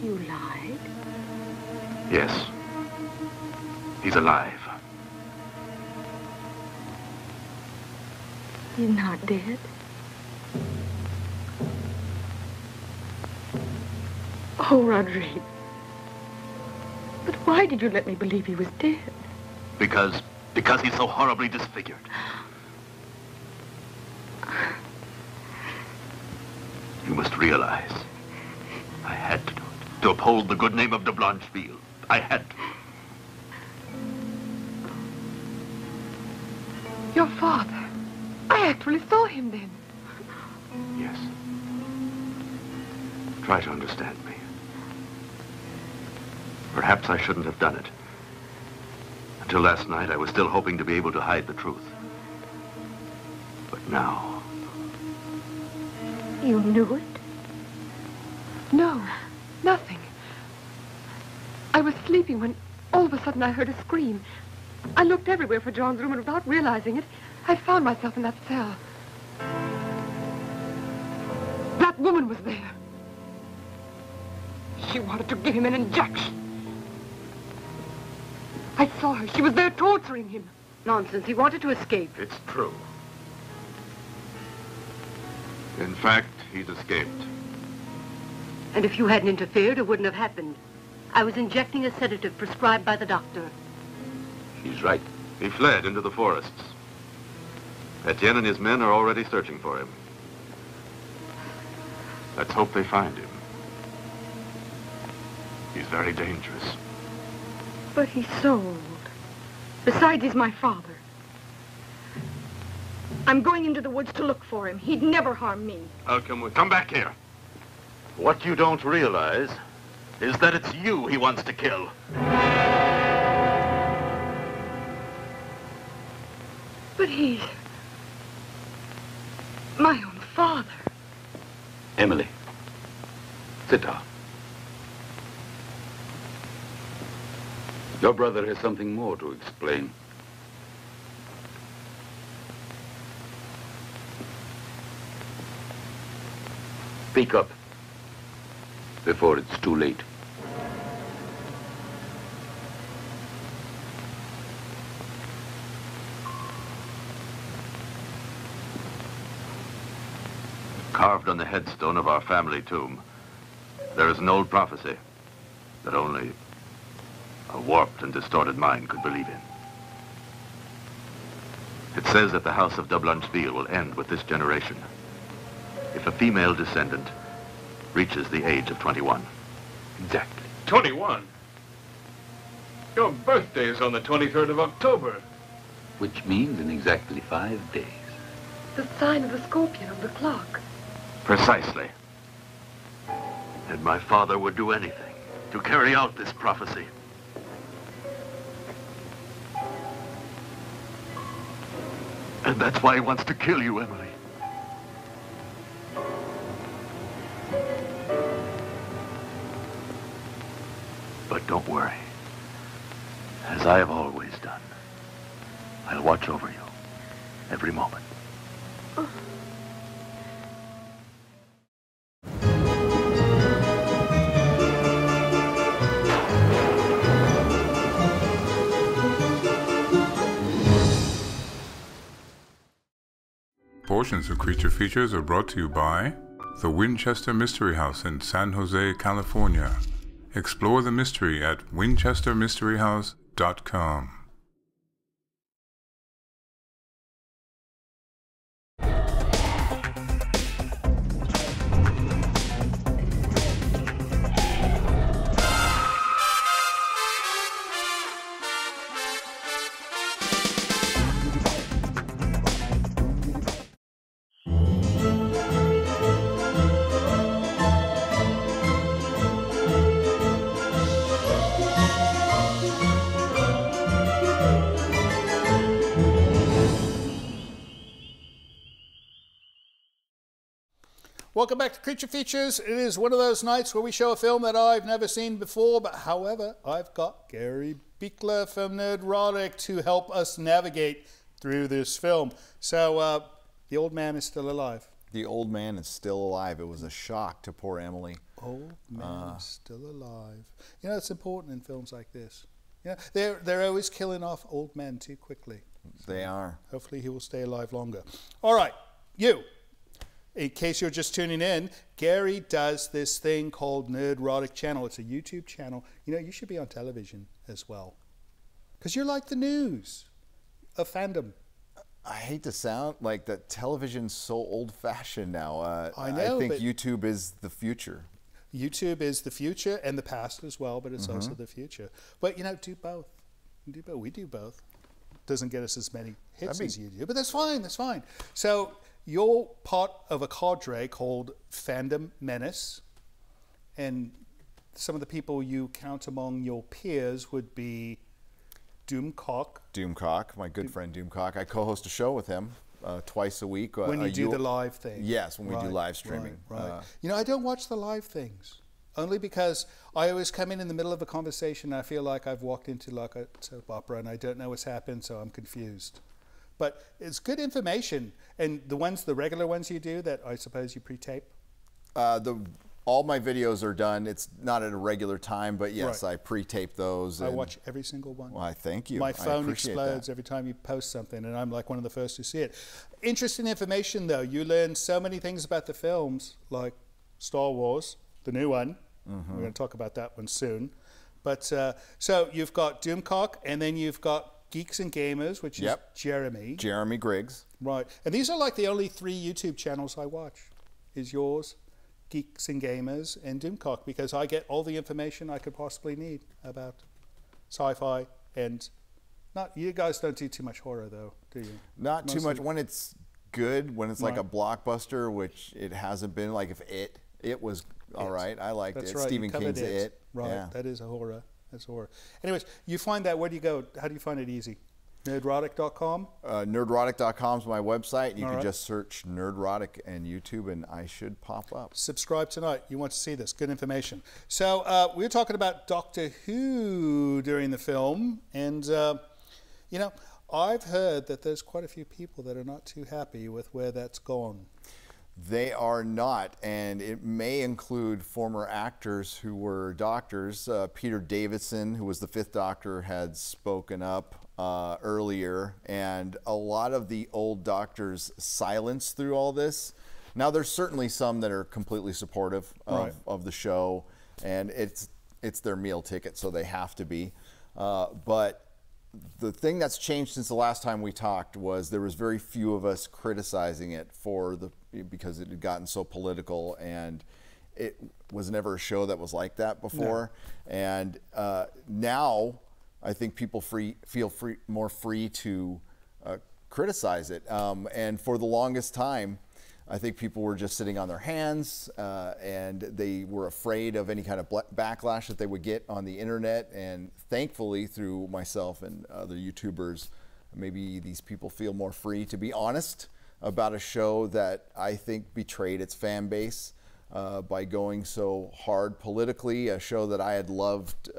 You lied? Yes. He's alive. He's not dead? Oh, Rodrigue. But why did you let me believe he was dead? Because he's so horribly disfigured. You must realize, I had to do it. To uphold the good name of de Blancheville. I had to. Your father. I actually saw him then. Yes. Try to understand me. Perhaps I shouldn't have done it. Until last night, I was still hoping to be able to hide the truth. But now... You knew it? No, nothing. I was sleeping when all of a sudden I heard a scream. I looked everywhere for John's room, and without realizing it, I found myself in that cell. That woman was there. She wanted to give him an injection. I saw her. She was there torturing him. Nonsense. He wanted to escape. It's true. In fact, he's escaped. And if you hadn't interfered, it wouldn't have happened. I was injecting a sedative prescribed by the doctor. She's right. He fled into the forests. Etienne and his men are already searching for him. Let's hope they find him. He's very dangerous. But he's so old. Besides, he's my father. I'm going into the woods to look for him. He'd never harm me. I'll come with. Come back here. What you don't realize is that it's you he wants to kill. But he's my own father. Emily, sit down. Your brother has something more to explain. Speak up before it's too late. Carved on the headstone of our family tomb, there is an old prophecy that only a warped and distorted mind could believe in. It says that the house of de Blancheville will end with this generation if a female descendant reaches the age of 21. Exactly. 21? Your birthday is on the 23rd of October. Which means in exactly 5 days. The sign of the scorpion on the clock. Precisely. And my father would do anything to carry out this prophecy. And that's why he wants to kill you, Emily. But don't worry. As I have always done, I'll watch over you every moment. Portions of Creature Features are brought to you by the Winchester Mystery House in San Jose, California. Explore the mystery at winchestermysteryhouse.com. Welcome back to Creature Features. It is one of those nights where we show a film that I've never seen before, but however, I've got Gary Buechler from Nerdrotic to help us navigate through this film. So, the old man is still alive. The old man is still alive. It was a shock to poor Emily. Old man is still alive. You know, it's important in films like this. You know, they're always killing off old men too quickly. They are. Hopefully he will stay alive longer. All right, you. In case you're just tuning in, Gary does this thing called Nerdrotic Channel. It's a YouTube channel. You know, you should be on television as well. Because you're like the news of fandom. I hate to sound like that television's so old-fashioned now. I know, I think YouTube is the future. YouTube is the future and the past as well, but it's also the future. But, you know, do both. Do both. We do both. Doesn't get us as many hits as you do, but that's fine. That's fine. So you're part of a cadre called Fandom Menace, and some of the people you count among your peers would be Doomcock. Doomcock, my good friend Doomcock. I co-host a show with him twice a week. When you do the live thing. Yes, when we do live streaming. Right. You know, I don't watch the live things, only because I always come in the middle of a conversation and I feel like I've walked into like a soap opera and I don't know what's happened, so I'm confused. But it's good information. And the regular ones you do that I suppose you pre-tape? All my videos are done. It's not at a regular time, but yes, I pre-tape those. I watch every single one. Well, I thank you. My phone explodes every time you post something, and I'm like one of the first to see it. Interesting information, though. You learn so many things about the films, like Star Wars, the new one. We're going to talk about that one soon. But so you've got Doomcock, and then you've got Geeks and Gamers, which is Jeremy. Jeremy Griggs. Right. And these are like the only 3 YouTube channels I watch. Is yours, Geeks and Gamers, and Doomcock, because I get all the information I could possibly need about sci-fi and you guys don't do too much horror though, do you? Not too much. When it's good, when it's like a blockbuster, which it hasn't been, like if it was all right. I liked it. Right. Stephen King's It. Right. Yeah. That is a horror. That's horror. Anyways, you find that, where do you go? How do you find it easy? Nerdrotic.com? Nerdrotic.com is my website. You can just search Nerdrotic and YouTube, and I should pop up. Subscribe tonight. You want to see this. Good information. So we were talking about Doctor Who during the film, and, you know, I've heard that there's quite a few people that are not too happy with where that's gone. They are not, and it may include former actors who were doctors. Peter Davison, who was the 5th Doctor, had spoken up earlier, and a lot of the old doctors silenced through all this. Now, there's certainly some that are completely supportive of the show, and it's their meal ticket, so they have to be. But the thing that's changed since the last time we talked was there was very few of us criticizing it because it had gotten so political, and it was never a show that was like that before. No. And now I think people feel more free to criticize it. And for the longest time, I think people were just sitting on their hands, and they were afraid of any kind of backlash that they would get on the internet. And thankfully, through myself and other YouTubers, maybe these people feel more free to be honest about a show that I think betrayed its fan base by going so hard politically, a show that I had loved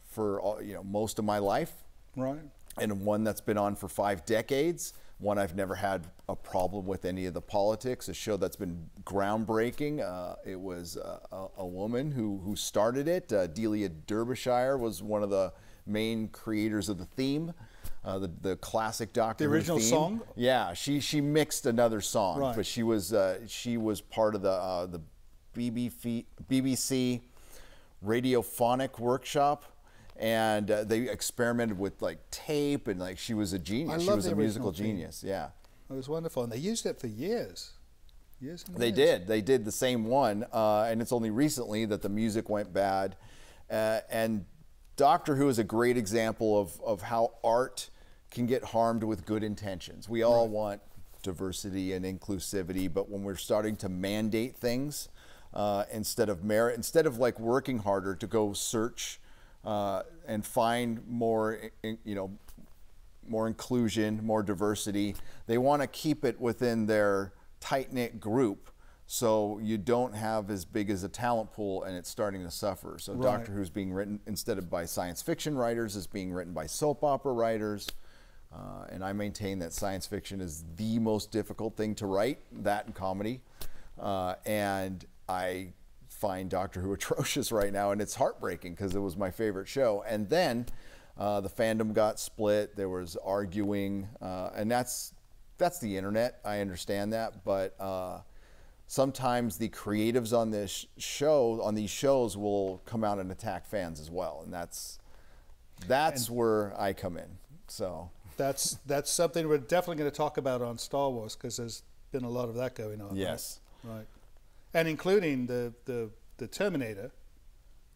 for most of my life. Right. And one that's been on for 5 decades, one I've never had a problem with any of the politics, a show that's been groundbreaking. It was a woman who started it. Delia Derbyshire was one of the main creators of the theme, the classic Doctor Who The original theme. song? Yeah, she mixed another song, Right. but she was part of the BBC radiophonic workshop. And they experimented with like tape, and like she was a genius. She was a musical genius. Yeah, it was wonderful, and they used it for years. They did. They did the same one, and it's only recently that the music went bad. And Doctor Who is a great example of how art can get harmed with good intentions. We all want diversity and inclusivity, but when we're starting to mandate things instead of merit, instead of like working harder to go search and find more, more inclusion, more diversity. They want to keep it within their tight-knit group, so you don't have as big as a talent pool, and it's starting to suffer. So Doctor Who's being written, instead of by science fiction writers, is being written by soap opera writers. And I maintain that science fiction is the most difficult thing to write, that and comedy. And I find Doctor Who atrocious right now, and it's heartbreaking because it was my favorite show. And then the fandom got split. There was arguing, and that's the internet. I understand that, but sometimes the creatives on this show, on these shows, will come out and attack fans as well, and that's where I come in. So that's something we're definitely going to talk about on Star Wars, because there's been a lot of that going on. Yes. Right. And including the Terminator.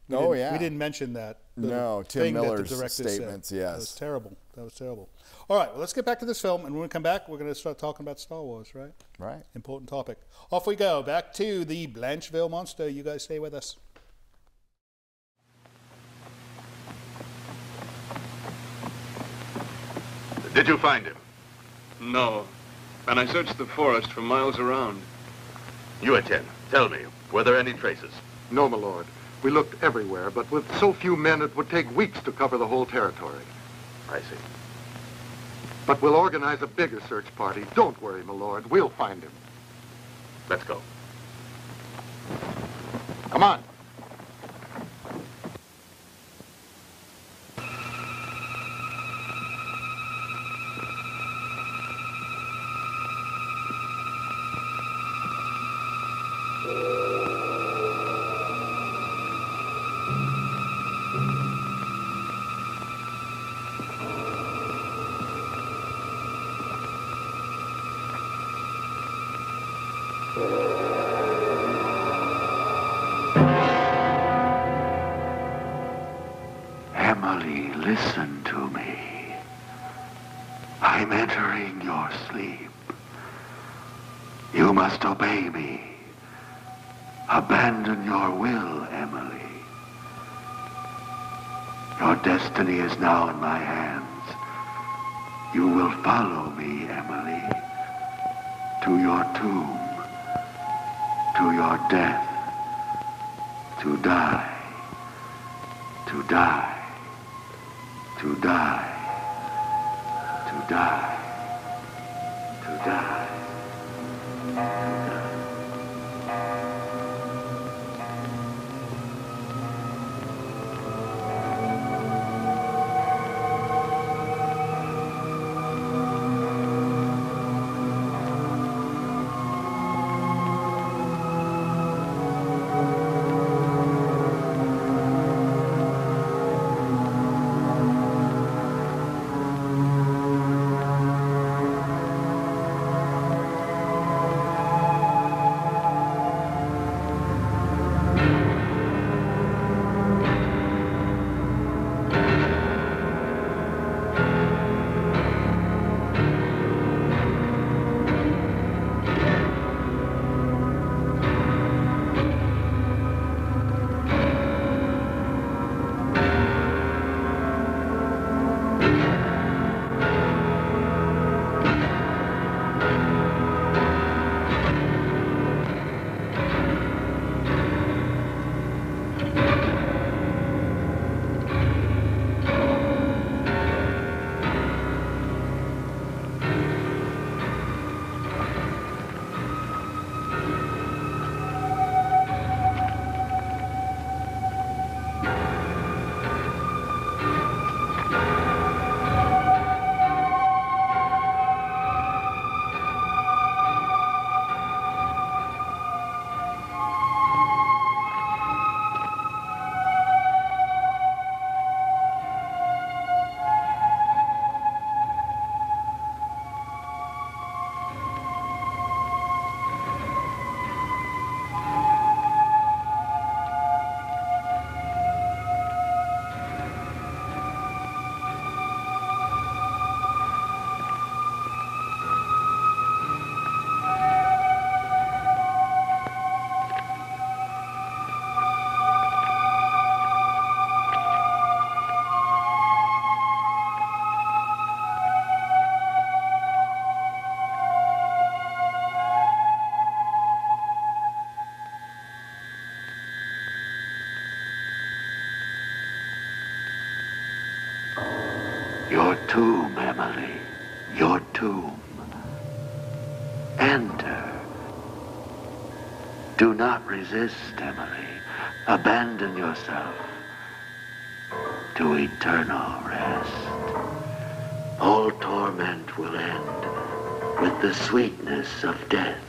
We didn't mention that. No, Tim Miller's statements. Yes, that was terrible. That was terrible. All right, well, let's get back to this film, and when we come back, we're going to start talking about Star Wars. Right. Right. Important topic. Off we go. Back to the Blancheville Monster. You guys stay with us. Did you find him? No. And I searched the forest for miles around. You attend. Tell me, were there any traces? No, my lord. We looked everywhere, but with so few men, it would take weeks to cover the whole territory. I see. But we'll organize a bigger search party. Don't worry, my lord. We'll find him. Let's go. Come on. Emily, listen to me. I'm entering your sleep. You must obey me. Abandon your will, Emily. Your destiny is now in my hands. You will follow me, Emily, to your tomb, to your death, to die, to die, to die, to die, to die, to die. Your tomb, Emily. Your tomb. Enter. Do not resist, Emily. Abandon yourself to eternal rest. All torment will end with the sweetness of death.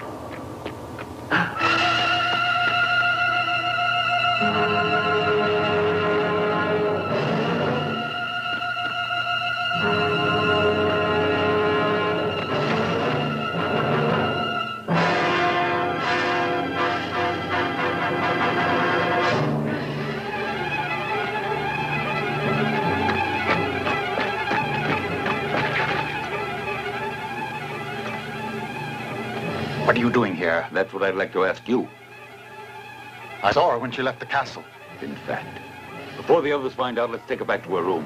What are you doing here? That's what I'd like to ask you. I saw her when she left the castle. In fact, before the others find out, let's take her back to her room.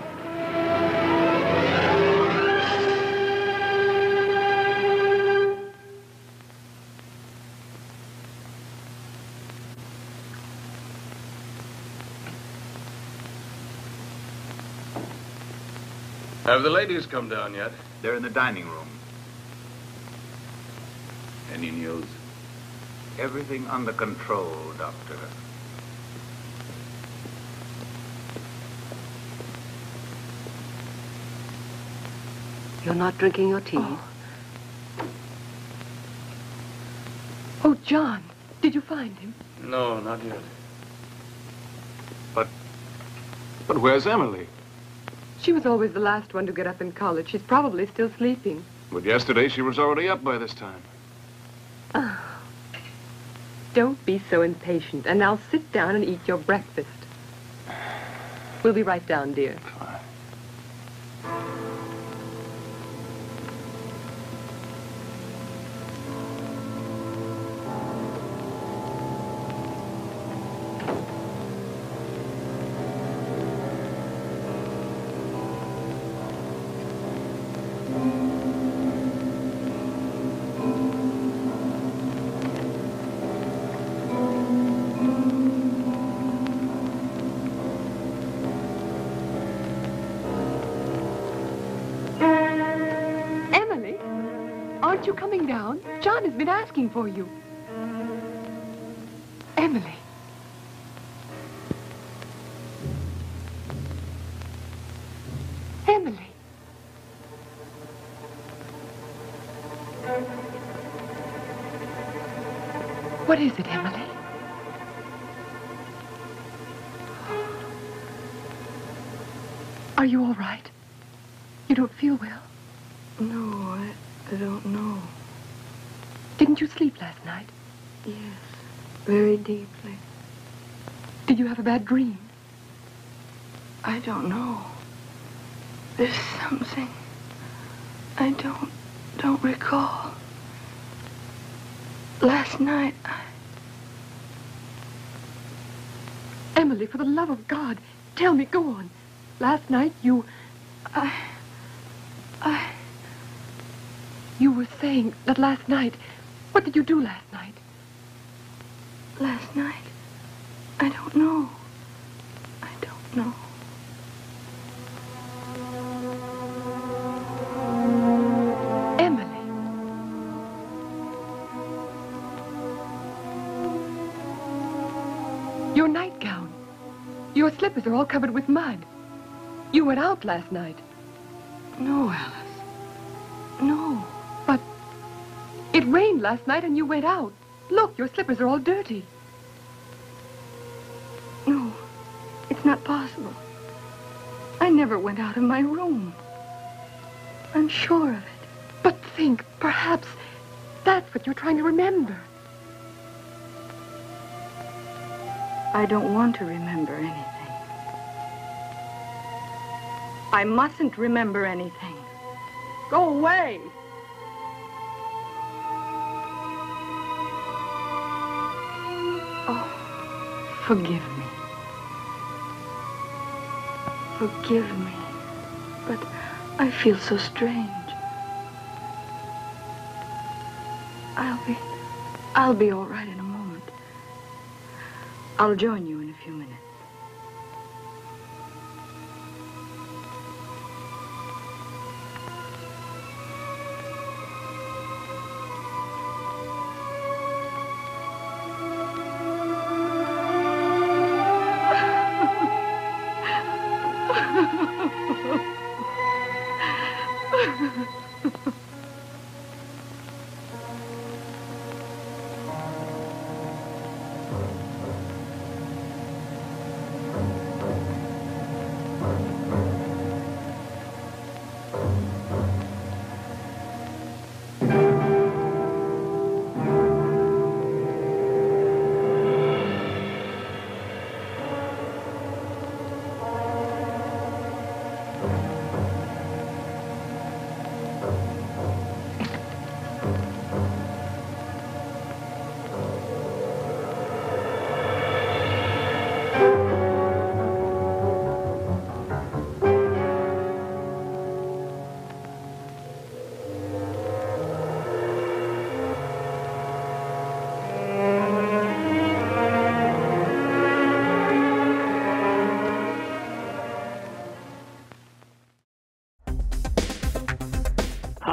Have the ladies come down yet? They're in the dining room. Any news? Everything under control, Doctor. You're not drinking your tea? Oh, John, did you find him? No, not yet. But where's Emily? She was always the last one to get up in college. She's probably still sleeping. But yesterday she was already up by this time. Oh. Don't be so impatient, and now sit down and eat your breakfast. We'll be right down, dear. Fine. Aren't you coming down? John has been asking for you. Emily. Emily. What is it, Emily? Are you all right? You don't feel well? No, I don't know. Didn't you sleep last night? Yes, very deeply. Did you have a bad dream? I don't know. There's something I don't recall. Last night, Emily, for the love of God, tell me, go on. Last night you were saying that last night. What did you do last night? Last night? I don't know. I don't know. Emily. Your nightgown. Your slippers are all covered with mud. You went out last night. No, Alice. No. But it rained last night and you went out. Look, your slippers are all dirty. No, it's not possible. I never went out of my room. I'm sure of it. But think, perhaps that's what you're trying to remember. I don't want to remember anything. I mustn't remember anything. Go away! Oh, forgive me. Forgive me. But I feel so strange. I'll be all right in a moment. I'll join you in a few minutes.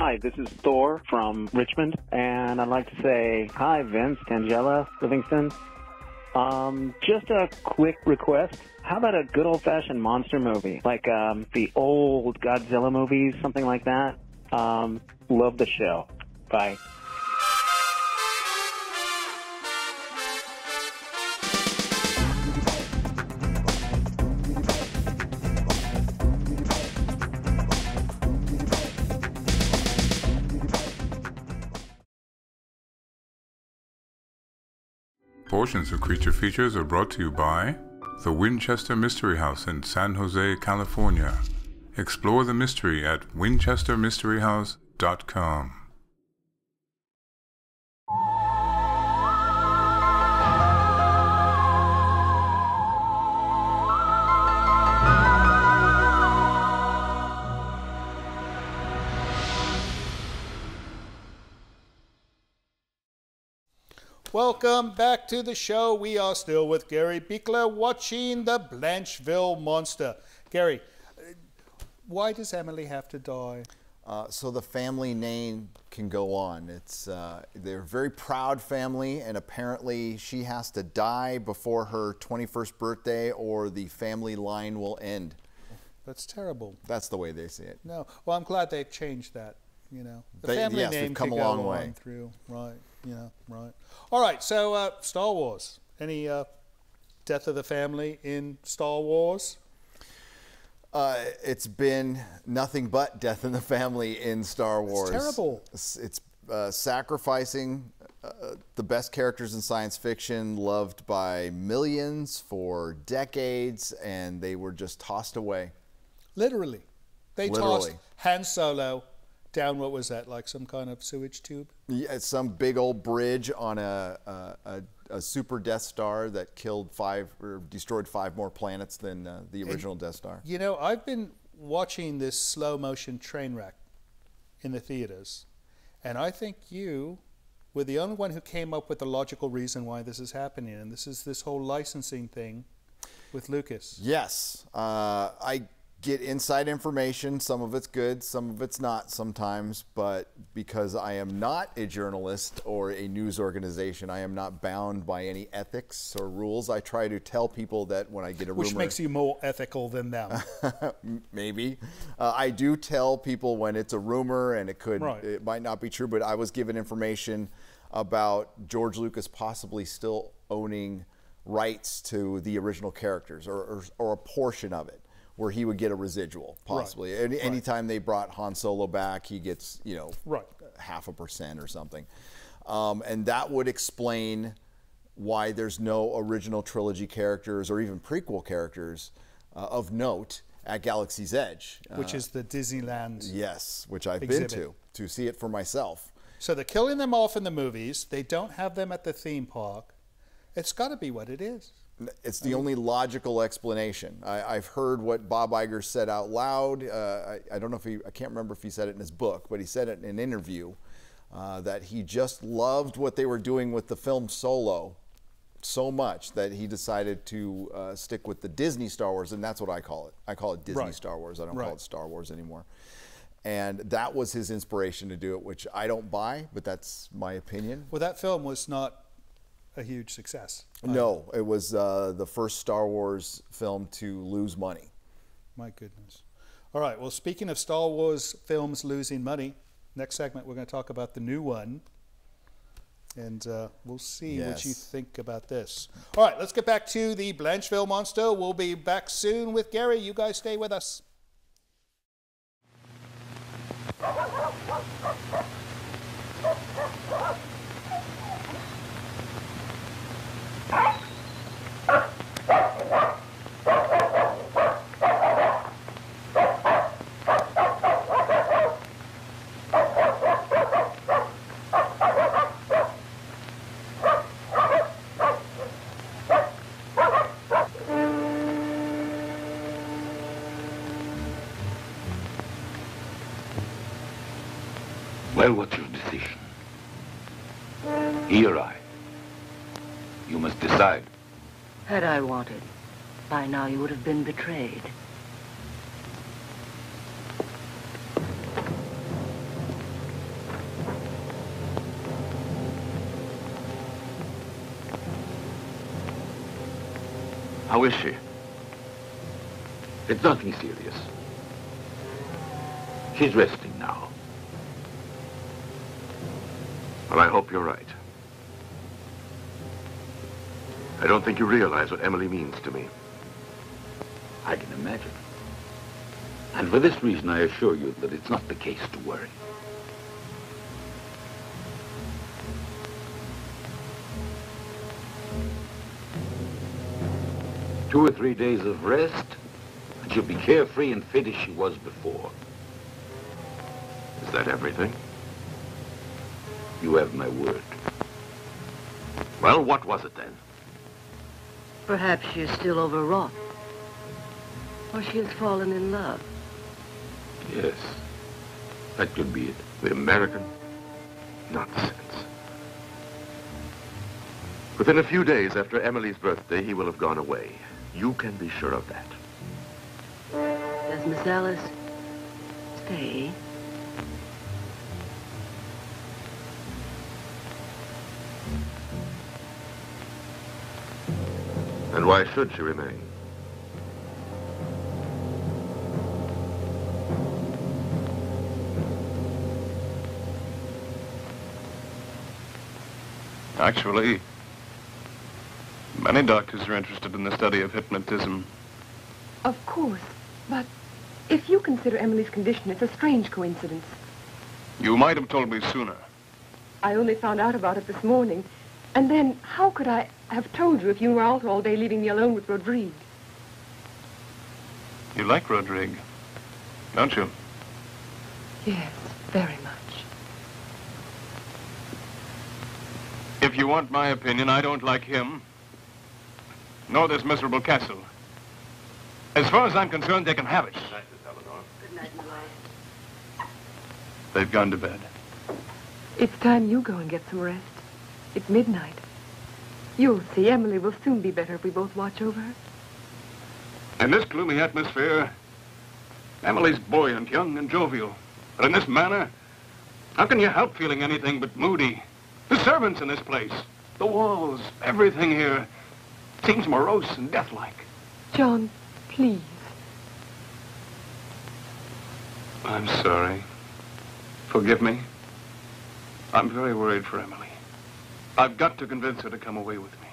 Hi, this is Thor from Richmond, and I'd like to say hi, Vince, Tangela, Livingston. Just a quick request. How about a good old-fashioned monster movie, like the old Godzilla movies, something like that? Love the show. Bye. Portions of Creature Features are brought to you by the Winchester Mystery House in San Jose, California. Explore the mystery at winchestermysteryhouse.com. Welcome back to the show. We are still with Gary Buechler watching the Blancheville Monster. Gary, why does Emily have to die? So the family name can go on. They're a very proud family, and apparently she has to die before her 21st birthday or the family line will end. That's terrible. That's the way they see it. No. Well, I'm glad they've changed that, you know. The family name they've come could a long go way. on through. Right. Yeah, right. All right, so Star Wars. Any death of the family in Star Wars? It's been nothing but death in the family in Star Wars. It's terrible. It's sacrificing the best characters in science fiction, loved by millions for decades, and they were just tossed away. Literally. They Literally. tossed Han Solo down, what was that, like some kind of sewage tube? Yeah, some big old bridge on a super Death Star that killed destroyed 5 more planets than the original Death Star. You know, I've been watching this slow motion train wreck in the theaters, and I think you were the only one who came up with the logical reason why this is happening, and this is this whole licensing thing with Lucas. Yes, I get inside information. Some of it's good, some of it's not sometimes, but because I am not a journalist or a news organization, I am not bound by any ethics or rules. I try to tell people that when I get a rumor... Which makes you more ethical than them. Maybe. I do tell people when it's a rumor and it might not be true, but I was given information about George Lucas possibly still owning rights to the original characters or a portion of it, where he would get a residual, possibly. Right. Anytime they brought Han Solo back, he gets, you know, right. 0.5% or something. And that would explain why there's no original trilogy characters or even prequel characters of note at Galaxy's Edge. Which is the Disneyland Yes, which I've exhibit. been to see it for myself. So they're killing them off in the movies. They don't have them at the theme park. It's got to be what it is. It's the only logical explanation. I've heard what Bob Iger said out loud. I don't know if I can't remember if he said it in his book, but he said it in an interview that he just loved what they were doing with the film Solo so much that he decided to stick with the Disney Star Wars, and that's what I call it. I call it Disney Star Wars. I don't call it Star Wars anymore. And that was his inspiration to do it, which I don't buy, but that's my opinion. Well, that film was not a huge success. No, it was the first Star Wars film to lose money. My goodness. All right, well, speaking of Star Wars films losing money, next segment we're going to talk about the new one. And we'll see what you think about this. All right, let's get back to the Blancheville Monster. We'll be back soon with Gary. You guys stay with us. Well, what's your decision? He or I? You must decide. Had I wanted, by now you would have been betrayed. How is she? It's nothing serious. She's resting now. Well, I hope you're right. I don't think you realize what Emily means to me. I can imagine. And for this reason, I assure you that it's not the case to worry. Two or 3 days of rest, and she'll be carefree and fit as she was before. Is that everything? You have my word. Well, what was it then? Perhaps she is still overwrought. Or she has fallen in love. Yes, that could be it. The American? Nonsense. Within a few days after Emily's birthday, he will have gone away. You can be sure of that. Does Miss Alice stay? And why should she remain? Actually, many doctors are interested in the study of hypnotism. Of course, but if you consider Emily's condition, it's a strange coincidence. You might have told me sooner. I only found out about it this morning. And then, how could I have told you if you were out all day leaving me alone with Rodrigue? You like Rodrigue, don't you? Yes, very much. If you want my opinion, I don't like him. Nor this miserable castle. As far as I'm concerned, they can have it. Good night, my wife. They've gone to bed. It's time you go and get some rest. It's midnight. You'll see Emily will soon be better if we both watch over her. In this gloomy atmosphere, Emily's buoyant, young, and jovial. But in this manner, how can you help feeling anything but moody? The servants in this place, the walls, everything here seems morose and deathlike. John, please. I'm sorry. Forgive me. I'm very worried for Emily. I've got to convince her to come away with me.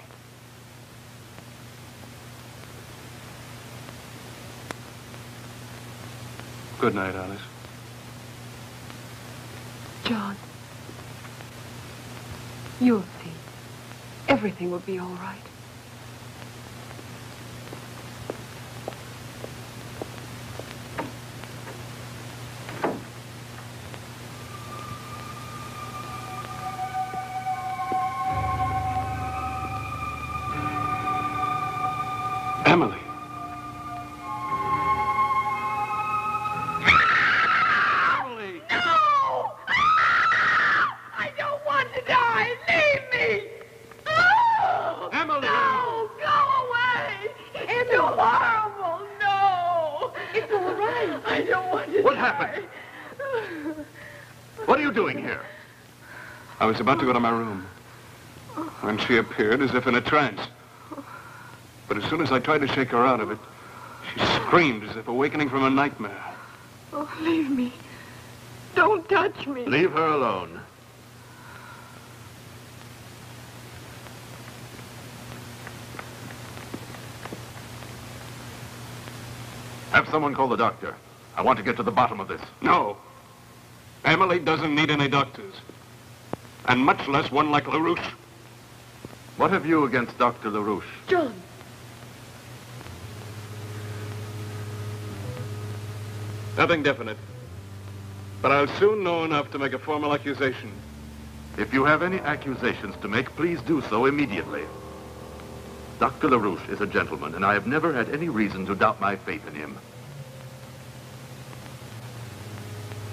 Good night, Alice. John, you'll see. Everything will be all right. Emily. Emily! No! I don't want to die! Leave me! No! Emily! No! Go away! It's too horrible! No! It's all right. I don't want to What die. happened? What are you doing here? I was about to go to my room when she appeared as if in a trance. But as soon as I tried to shake her out of it, she screamed as if awakening from a nightmare. Oh, leave me. Don't touch me. Leave her alone. Have someone call the doctor. I want to get to the bottom of this. No. Emily doesn't need any doctors. And much less one like LaRouche. What have you against Dr. LaRouche? John. Nothing definite. But I'll soon know enough to make a formal accusation. If you have any accusations to make, please do so immediately. Dr. LaRouche is a gentleman, and I have never had any reason to doubt my faith in him.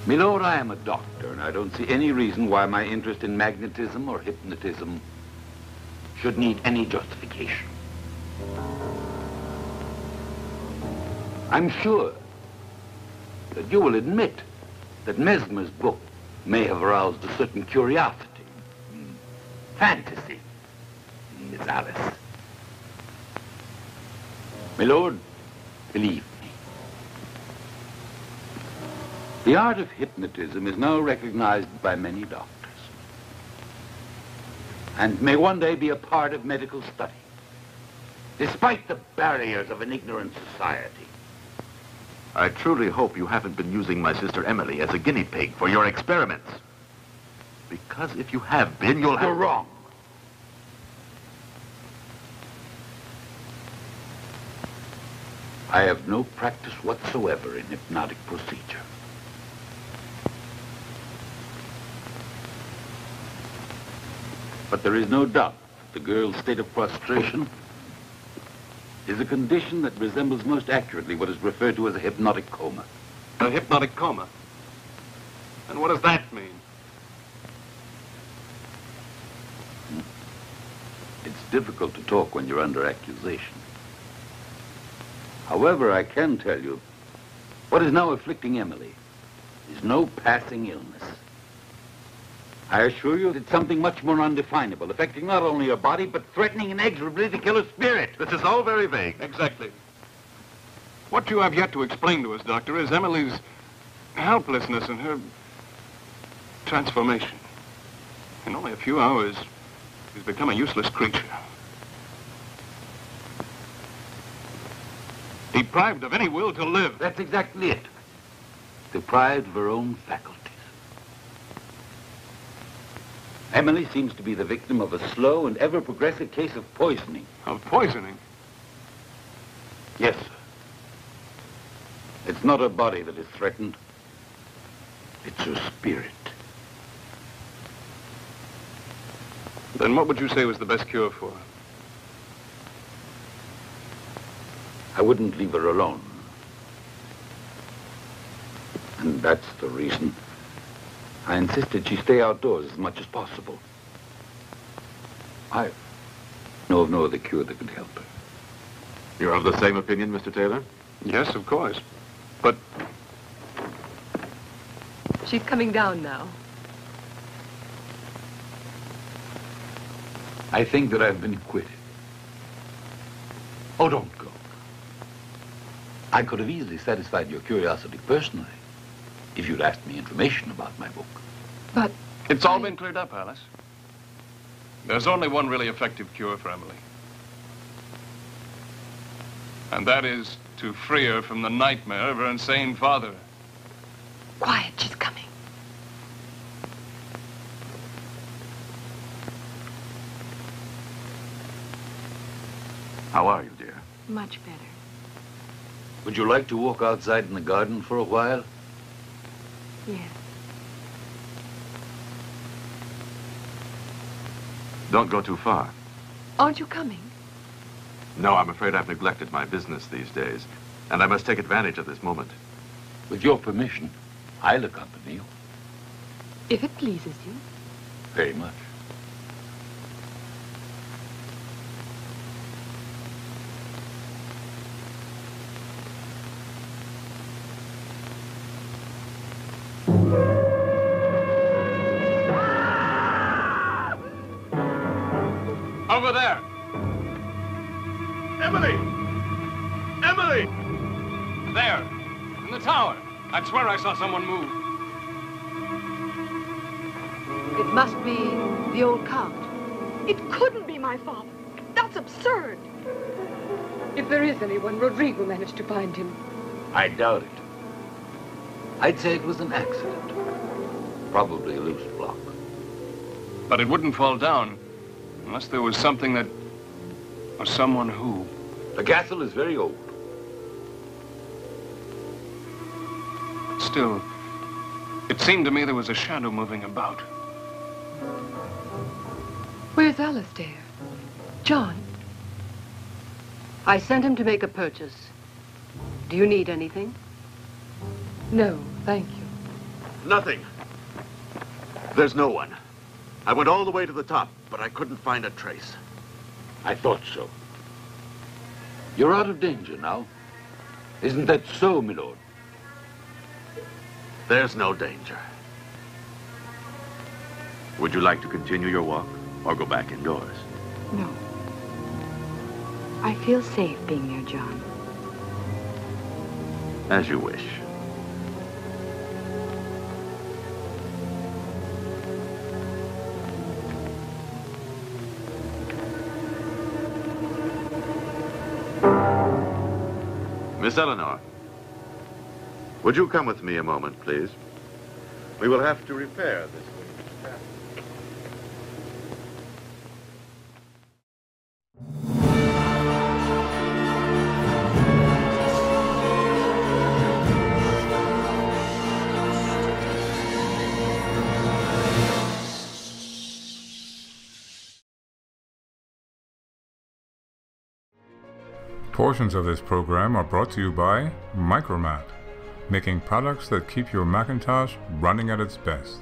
Milord, I am a doctor, and I don't see any reason why my interest in magnetism or hypnotism should need any justification. I'm sure that you will admit that Mesmer's book may have aroused a certain curiosity, fantasy in Miss Alice. My lord, believe me. The art of hypnotism is now recognized by many doctors and may one day be a part of medical study, despite the barriers of an ignorant society. I truly hope you haven't been using my sister Emily as a guinea pig for your experiments. Because if you have been, you'll have... You're wrong. I have no practice whatsoever in hypnotic procedure. But there is no doubt that the girl's state of prostration is a condition that resembles most accurately what is referred to as a hypnotic coma. A hypnotic coma? And what does that mean? It's difficult to talk when you're under accusation. However, I can tell you, what is now afflicting Emily is no passing illness. I assure you it's something much more undefinable, affecting not only her body, but threatening inexorably to kill her spirit. This is all very vague. Exactly. What you have yet to explain to us, Doctor, is Emily's helplessness and her transformation. In only a few hours, she's become a useless creature. Deprived of any will to live. That's exactly it. Deprived of her own faculties. Emily seems to be the victim of a slow and ever-progressive case of poisoning. Of poisoning? Yes, sir. It's not her body that is threatened. It's her spirit. Then what would you say was the best cure for her? I wouldn't leave her alone. And that's the reason I insisted she stay outdoors as much as possible. I know of no other cure that could help her. You're of the same opinion, Mr. Taylor? Yes, of course. But... She's coming down now. I think that I've been acquitted. Oh, don't go. I could have easily satisfied your curiosity personally if you'd asked me information about my book. But... It's all been cleared up, Alice. There's only one really effective cure for Emily. And that is to free her from the nightmare of her insane father. Quiet, she's coming. How are you, dear? Much better. Would you like to walk outside in the garden for a while? Yes. Don't go too far. Aren't you coming? No, I'm afraid I've neglected my business these days, and I must take advantage of this moment. With your permission, I'll accompany you. If it pleases you. Very much. Over there! Emily! Emily! There! In the tower! I'd swear I saw someone move. It must be the old Count. It couldn't be my father. That's absurd. If there is anyone, Rodrigo managed to find him. I doubt it. I'd say it was an accident. Probably a loose block. But it wouldn't fall down unless there was something that... or someone who... The castle is very old. Still, it seemed to me there was a shadow moving about. Where's Alistair? John? I sent him to make a purchase. Do you need anything? No, thank you. Nothing. There's no one. I went all the way to the top, but I couldn't find a trace. I thought so. You're out of danger now. Isn't that so, my lord? There's no danger. Would you like to continue your walk or go back indoors? No. I feel safe being near John. As you wish. Miss Eleanor, would you come with me a moment, please? We will have to repair this. Portions of this program are brought to you by Micromat, making products that keep your Macintosh running at its best.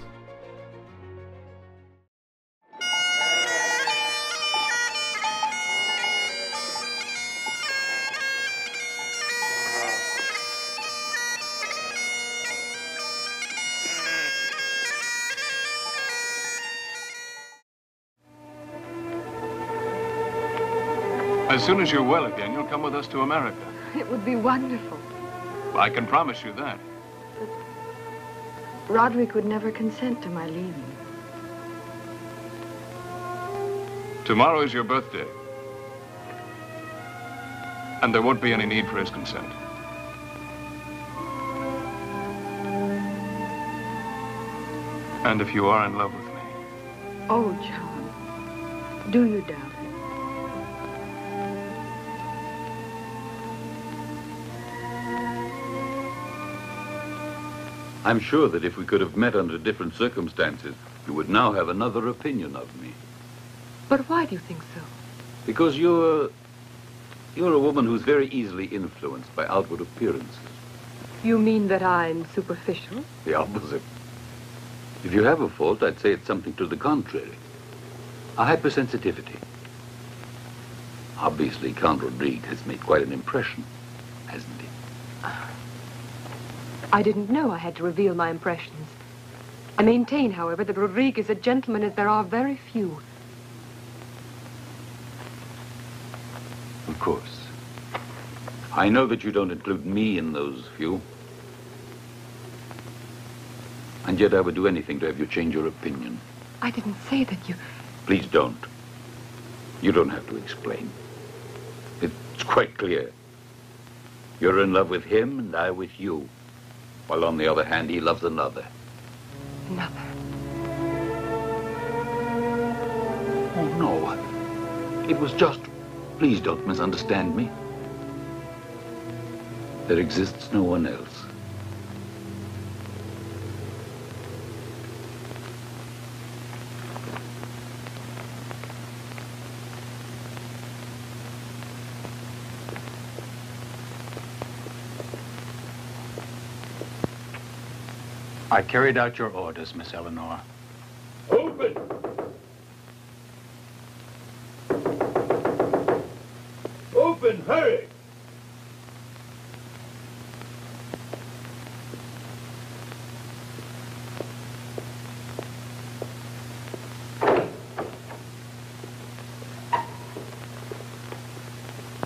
As soon as you're well again, you'll come with us to America. It would be wonderful. I can promise you that. Roderick would never consent to my leaving. Tomorrow is your birthday. And there won't be any need for his consent. And if you are in love with me. Oh, John. Do you doubt it? I'm sure that if we could have met under different circumstances, you would now have another opinion of me. But why do you think so? Because you're a woman who's very easily influenced by outward appearances. You mean that I'm superficial? The opposite. If you have a fault, I'd say it's something to the contrary. A hypersensitivity. Obviously, Count Rodrigue has made quite an impression, hasn't he? I didn't know I had to reveal my impressions. I maintain, however, that Rodrigue is a gentleman as there are very few. Of course. I know that you don't include me in those few. And yet I would do anything to have you change your opinion. I didn't say that you... Please don't. You don't have to explain. It's quite clear. You're in love with him and I with you. While on the other hand, he loves another. Another? Oh, no. It was just... Please don't misunderstand me. There exists no one else. I carried out your orders, Miss Eleanor. Open! Open, hurry!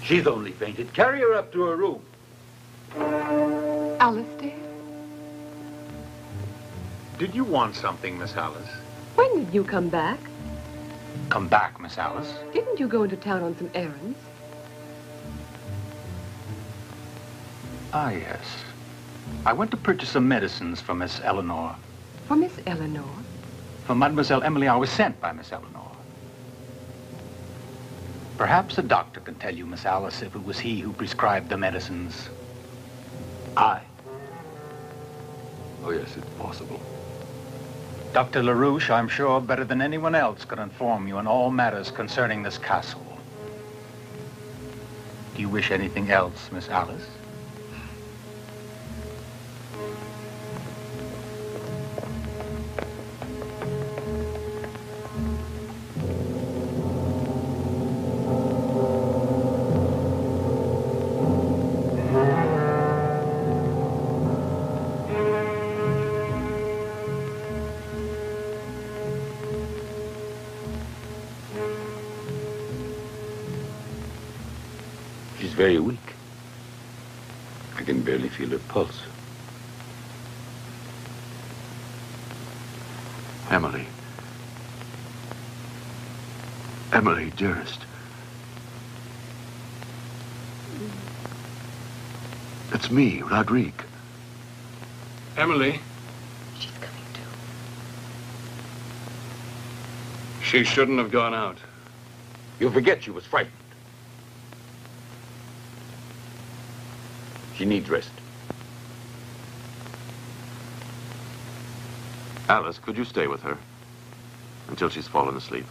She's only fainted. Carry her up to her room. Alistair? Did you want something, Miss Alice? When did you come back? Come back, Miss Alice. Didn't you go into town on some errands? Ah, yes. I went to purchase some medicines for Miss Eleanor. For Miss Eleanor? For Mademoiselle Emily, I was sent by Miss Eleanor. Perhaps a doctor can tell you, Miss Alice, if it was he who prescribed the medicines. I? Oh, yes, it's possible. Dr. LaRouche, I'm sure, better than anyone else, could inform you on all matters concerning this castle. Do you wish anything else, Miss Alice? very weak. I can barely feel her pulse. Emily. Emily, dearest. It's me, Rodrigue. Emily. She's coming too. She shouldn't have gone out. You forget she was frightened. She needs rest. Alice, could you stay with her until she's fallen asleep?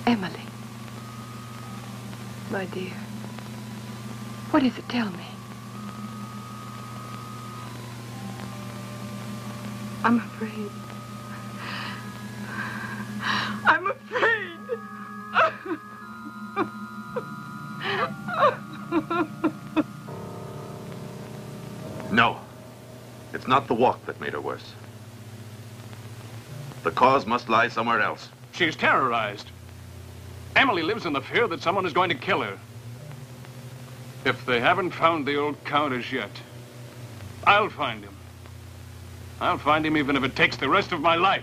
Emily. My dear. What is it? Tell me. I'm afraid. I'm afraid. No. It's not the walk that made her worse. The cause must lie somewhere else. She's terrorized. Emily lives in the fear that someone is going to kill her. If they haven't found the old Countess yet, I'll find him. I'll find him even if it takes the rest of my life.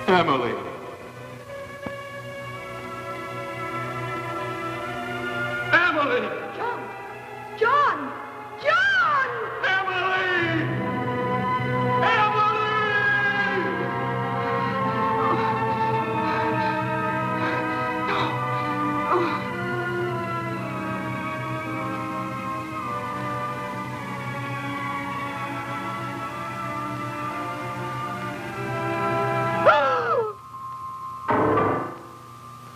Emily. Emily! John! John! John! Emily! Emily!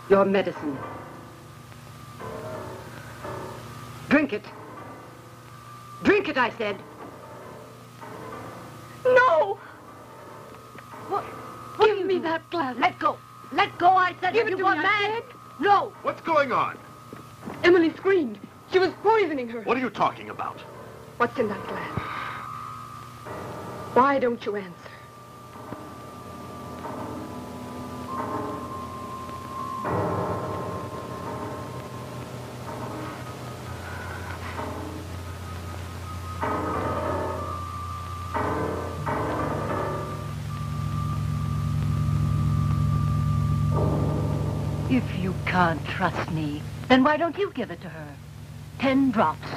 Your medicine. Drink it. Drink it, I said. No! What? Give me that glass. Let go. Let go, I said. Give it you to gone me, mad? No. What's going on? Emily screamed. She was poisoning her. What are you talking about? What's in that glass? Why don't you answer? If you can't trust me, then why don't you give it to her? 10 drops.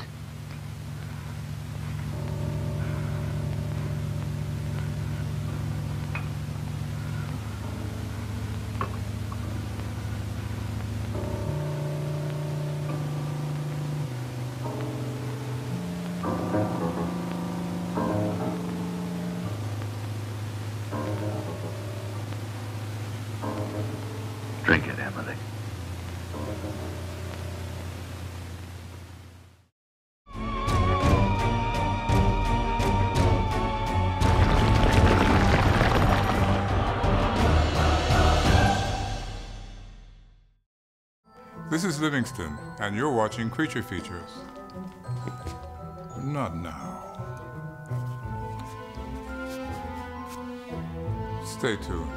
This is Livingston, and you're watching Creature Features. Not now. Stay tuned.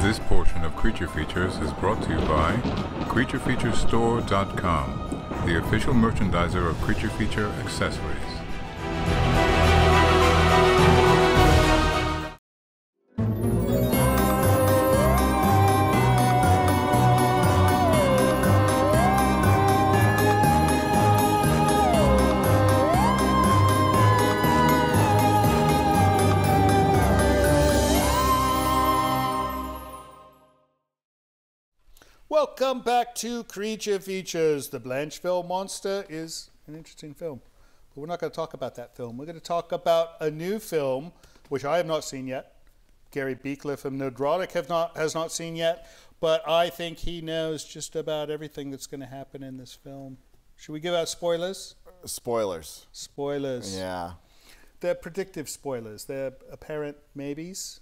This portion of Creature Features is brought to you by CreatureFeatureStore.com, the official merchandiser of Creature Feature accessories. Welcome back to Creature Features. The Blancheville Monster is an interesting film, but we're not going to talk about that film. We're going to talk about a new film, which I have not seen yet. Gary Buechler from Nerdrotic has not seen yet, but I think he knows just about everything that's going to happen in this film. Should we give out spoilers? Spoilers. Spoilers. Yeah. They're predictive spoilers. They're apparent maybes.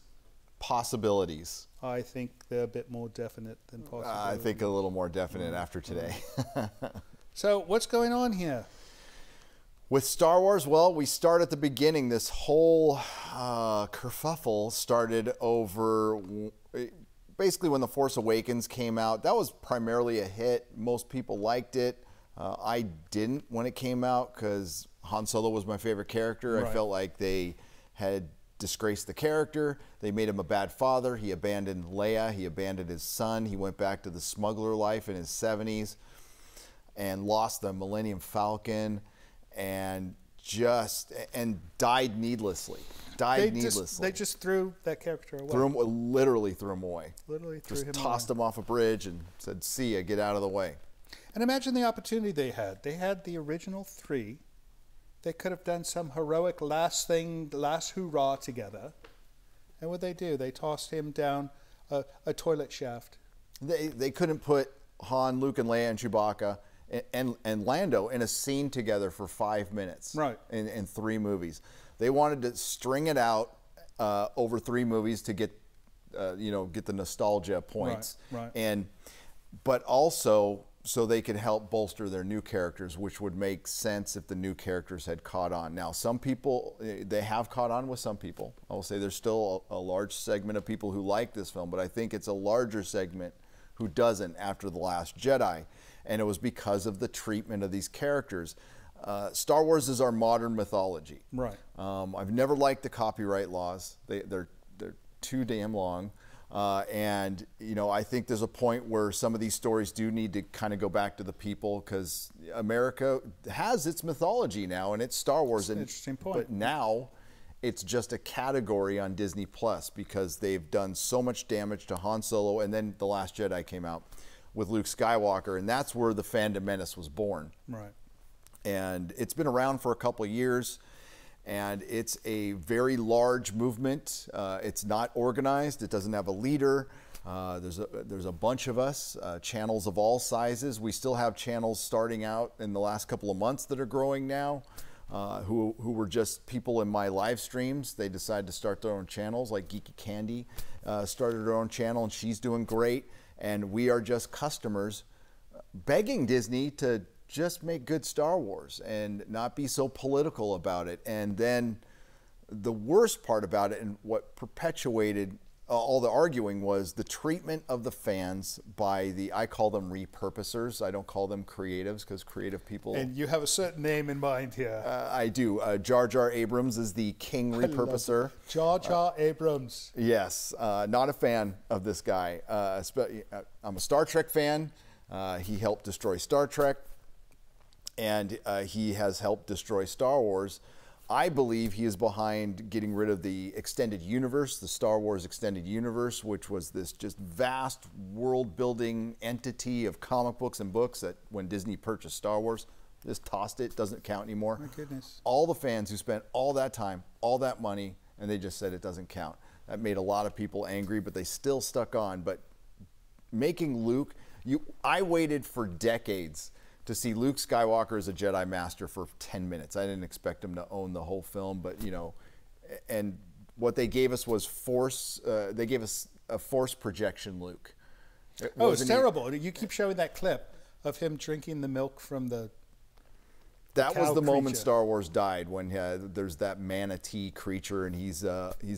Possibilities. I think they're a bit more definite than possible. I think a little more definite after today. So what's going on here? With Star Wars, well, we start at the beginning. This whole kerfuffle started over basically when The Force Awakens came out. That was primarily a hit. Most people liked it. I didn't when it came out because Han Solo was my favorite character. Right. I felt like they had disgraced the character. They made him a bad father. He abandoned Leia. He abandoned his son. He went back to the smuggler life in his 70s and lost the Millennium Falcon and died needlessly. They just threw that character away. Literally threw him away. Literally threw just him tossed away. him off a bridge and said, "See ya, get out of the way." And imagine the opportunity they had. They had the original three. They could have done some heroic last hoorah together. And what they do? They tossed him down a toilet shaft. They couldn't put Han, Luke, and Leia and Chewbacca and Lando in a scene together for 5 minutes. Right. In 3 movies. They wanted to string it out over 3 movies to get the nostalgia points. Right. But also so they could help bolster their new characters, which would make sense if the new characters had caught on. Now, some people, they have caught on with some people. I will say there's still a large segment of people who like this film, but I think it's a larger segment who doesn't after The Last Jedi. And it was because of the treatment of these characters. Star Wars is our modern mythology. Right. I've never liked the copyright laws. They're too damn long. And I think there's a point where some of these stories do need to kind of go back to the people because America has its mythology now and it's Star Wars. That's an interesting point. But now it's just a category on Disney Plus because they've done so much damage to Han Solo, and then The Last Jedi came out with Luke Skywalker, and that's where the fandom menace was born. Right. And it's been around for a couple of years. And it's a very large movement. It's not organized. It doesn't have a leader. There's a bunch of us, channels of all sizes. We still have channels starting out in the last couple of months that are growing now, who were just people in my live streams. They decided to start their own channels, like Geeky Candy started her own channel, and she's doing great. And we are just customers begging Disney to just make good Star Wars and not be so political about it. And then the worst part about it and what perpetuated all the arguing was the treatment of the fans by I call them repurposers. I don't call them creatives because creative people. And you have a certain name in mind here. I do. Jar Jar Abrams is the king repurposer. Jar Jar Abrams. Yes. Not a fan of this guy. I'm a Star Trek fan. He helped destroy Star Trek. And he has helped destroy Star Wars. I believe he is behind getting rid of the extended universe, the Star Wars extended universe, which was this just vast world-building entity of comic books and books that when Disney purchased Star Wars, just tossed it, doesn't count anymore. My goodness. All the fans who spent all that time, all that money, and they just said it doesn't count. That made a lot of people angry, but they still stuck on. But making Luke, I waited for decades to see Luke Skywalker as a Jedi Master for 10 minutes. I didn't expect him to own the whole film, but and what they gave us was Force. They gave us a Force projection Luke. It's terrible. You keep showing that clip of him drinking the milk from the. That was the moment creature. Star Wars died, when there's that manatee creature and he's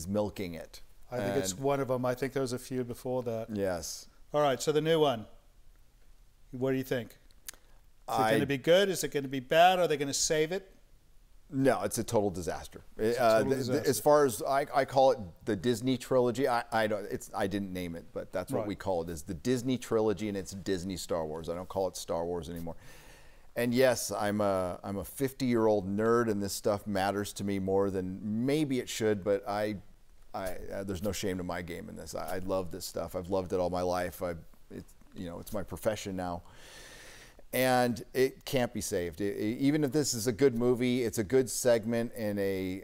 milking it. I think it's one of them. I think there was a few before that. Yes. All right, so the new one. What do you think? Is it going to be good? Is it going to be bad? Are they going to save it? No, it's a total disaster. Disaster. As far as I call it, the Disney trilogy. I didn't name it, but that's what we call it. Is the Disney trilogy, and it's Disney Star Wars. I don't call it Star Wars anymore. And yes, I'm a 50-year-old nerd, and this stuff matters to me more than maybe it should. But there's no shame to my game in this. I love this stuff. I've loved it all my life. It's my profession now. And it can't be saved. Even if this is a good movie, it's a good segment in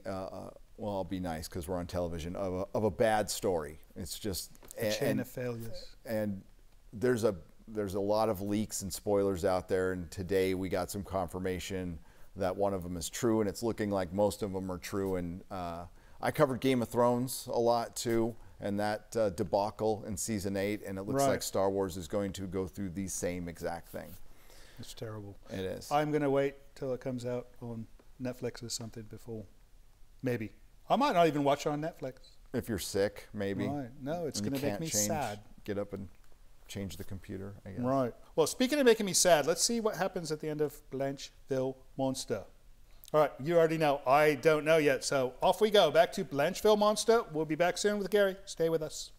well, I'll be nice because we're on television, of a bad story. It's just a chain of failures. And there's a lot of leaks and spoilers out there. And today we got some confirmation that one of them is true, and it's looking like most of them are true. And I covered Game of Thrones a lot too, and that debacle in season 8, and it looks like Star Wars is going to go through the same exact thing. It's terrible. It is. I'm going to wait till it comes out on Netflix or something before. Maybe. I might not even watch it on Netflix. If you're sick, maybe. Right. No, it's going to make me sad. Get up and change the computer, I guess. Right. Well, speaking of making me sad, let's see what happens at the end of Blancheville Monster. All right. You already know. I don't know yet. So off we go. Back to Blancheville Monster. We'll be back soon with Gary. Stay with us.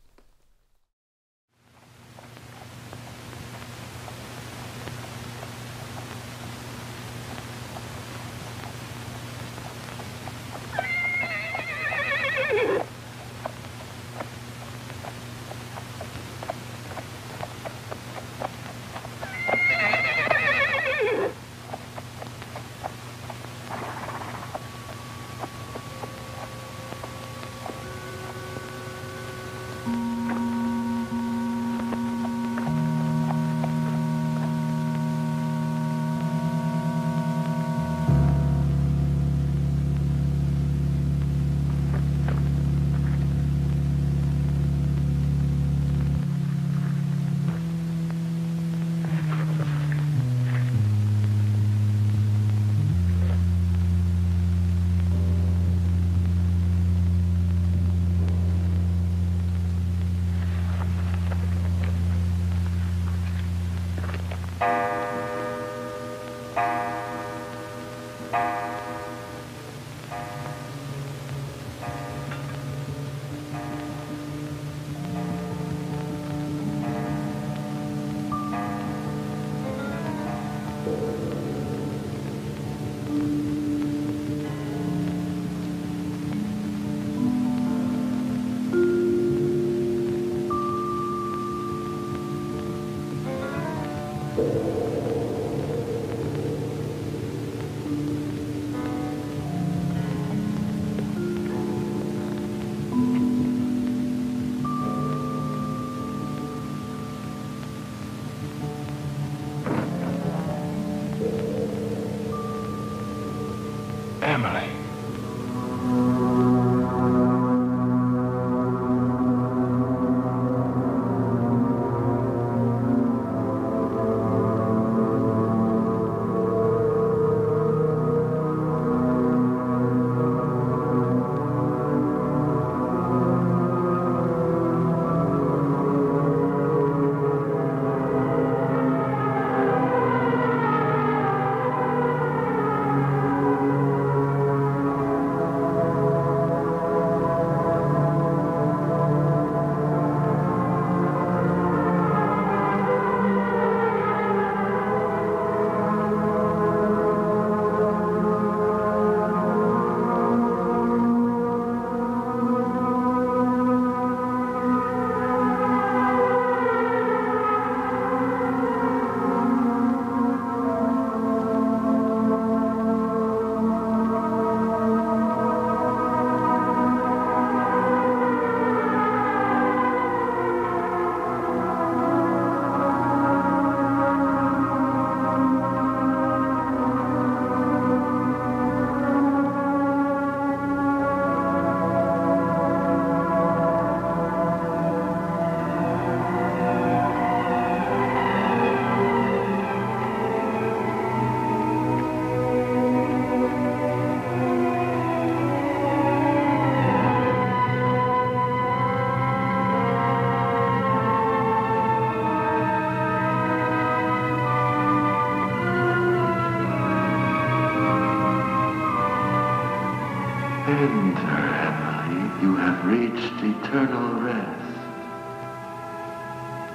eternal rest.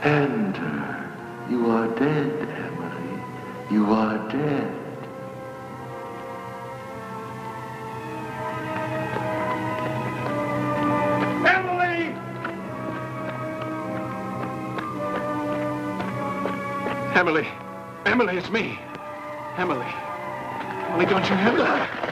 Enter. You are dead, Emily. You are dead. Emily! Emily! Emily, it's me. Emily. Emily, don't you hear me?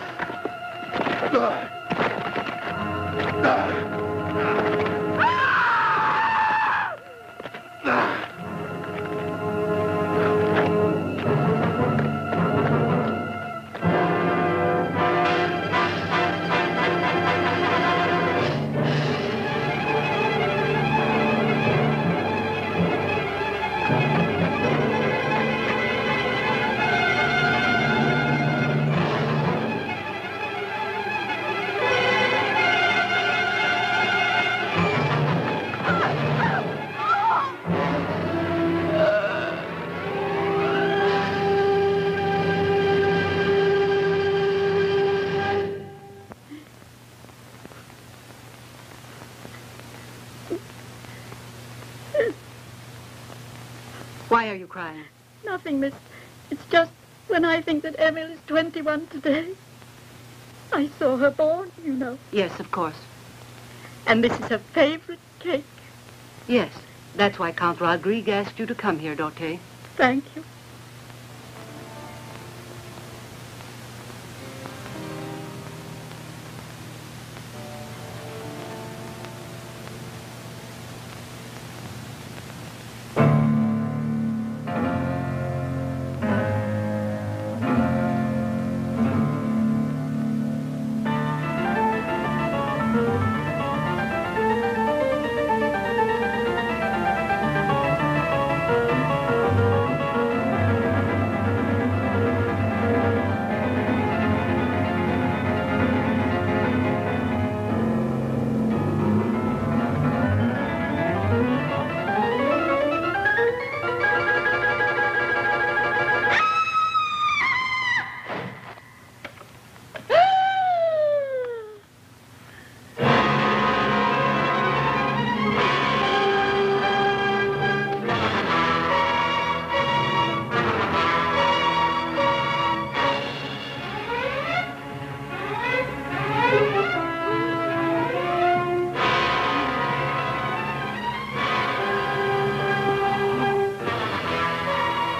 Why are you crying? Nothing, miss. It's just when I think that Emily's 21 today. I saw her born, you know. Yes, of course. And this is her favorite cake. Yes, that's why Count Rodriguez asked you to come here, Dorte. Thank you.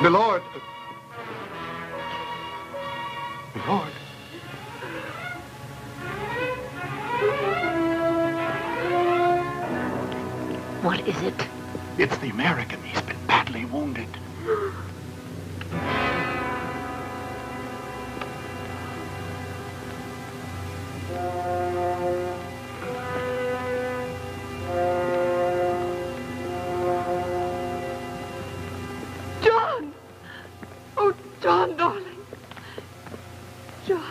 Milord! Milord! What is it? It's the American. He's been badly wounded. John! Oh, John, darling. John.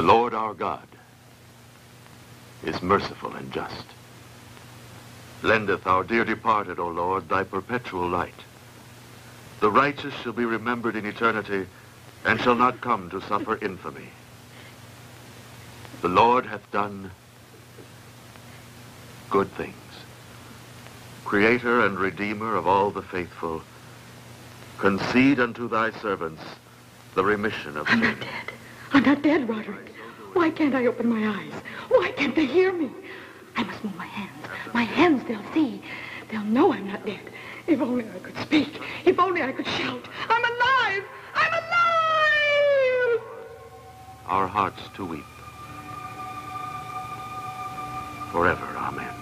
The Lord our God is merciful and just. Lendeth our dear departed, O Lord, thy perpetual light. The righteous shall be remembered in eternity, and shall not come to suffer infamy. The Lord hath done good things. Creator and Redeemer of all the faithful, concede unto thy servants the remission of sin. I'm not dead. I'm not dead, Roderick. Why can't I open my eyes? Why can't they hear me? I must move my hands. My hands, they'll see. They'll know I'm not dead. If only I could speak. If only I could shout. I'm alive! I'm alive! Our hearts to weep. Forever, amen.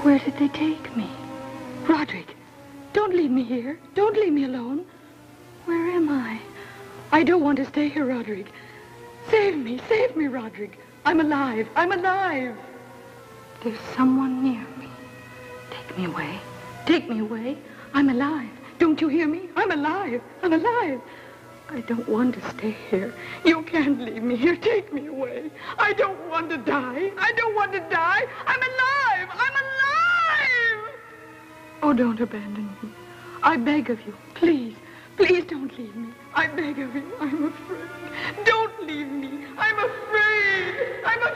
Where did they take me? Roderick, don't leave me here. Don't leave me alone. Where am I? I don't want to stay here, Roderick. Save me, Roderick. I'm alive. I'm alive. There's someone near me. Take me away. Take me away. I'm alive. Don't you hear me? I'm alive. I'm alive. I don't want to stay here. You can't leave me here. Take me away. I don't want to die. I don't want to die. I'm alive. I'm alive. Oh, don't abandon me. I beg of you. Please. Please don't leave me. I beg of you. I'm afraid. Don't leave me. I'm afraid. I'm afraid.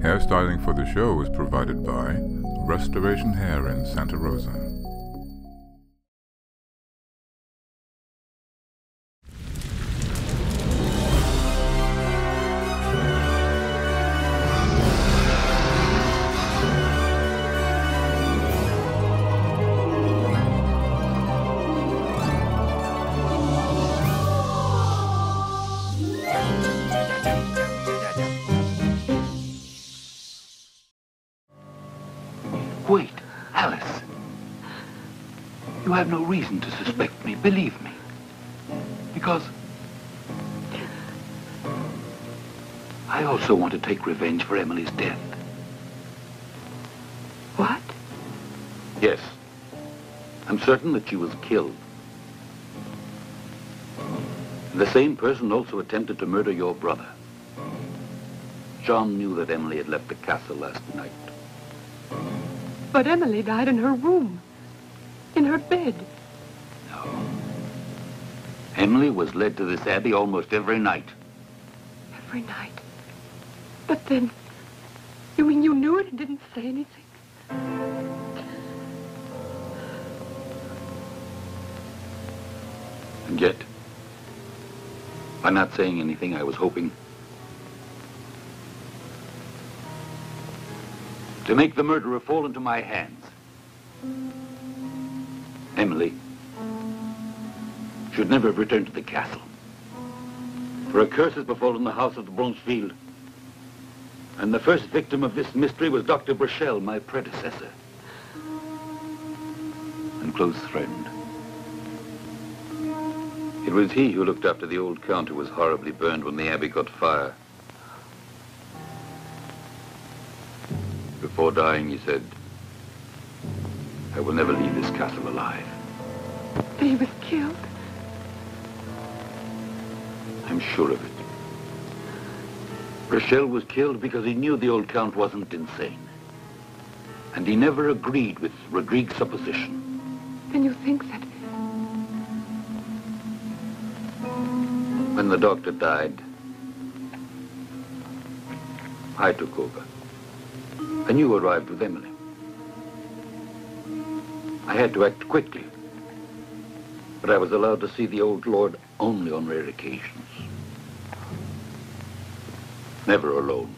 Hairstyling for the show was provided by Restoration Hair in Santa Rosa. have no reason to suspect me, believe me. Because I also want to take revenge for Emily's death. What? Yes. I'm certain that she was killed. The same person also attempted to murder your brother. John knew that Emily had left the castle last night. But Emily died in her room. In her bed. No. Emily was led to this abbey almost every night. Every night. But then, you mean you knew it and didn't say anything? And yet, by not saying anything, I was hoping to make the murderer fall into my hands. Emily should never have returned to the castle. For a curse has befallen the house of the Blancheville. And the first victim of this mystery was Dr. Buechler, my predecessor and close friend. It was he who looked after the old count who was horribly burned when the abbey caught fire. Before dying, he said, "I will never leave this castle alive." He was killed? I'm sure of it. Buechler was killed because he knew the old count wasn't insane. And he never agreed with Rodrigue's supposition. Then you think that... When the doctor died, I took over. And you arrived with Emily. I had to act quickly. But I was allowed to see the old lord only on rare occasions. Never alone.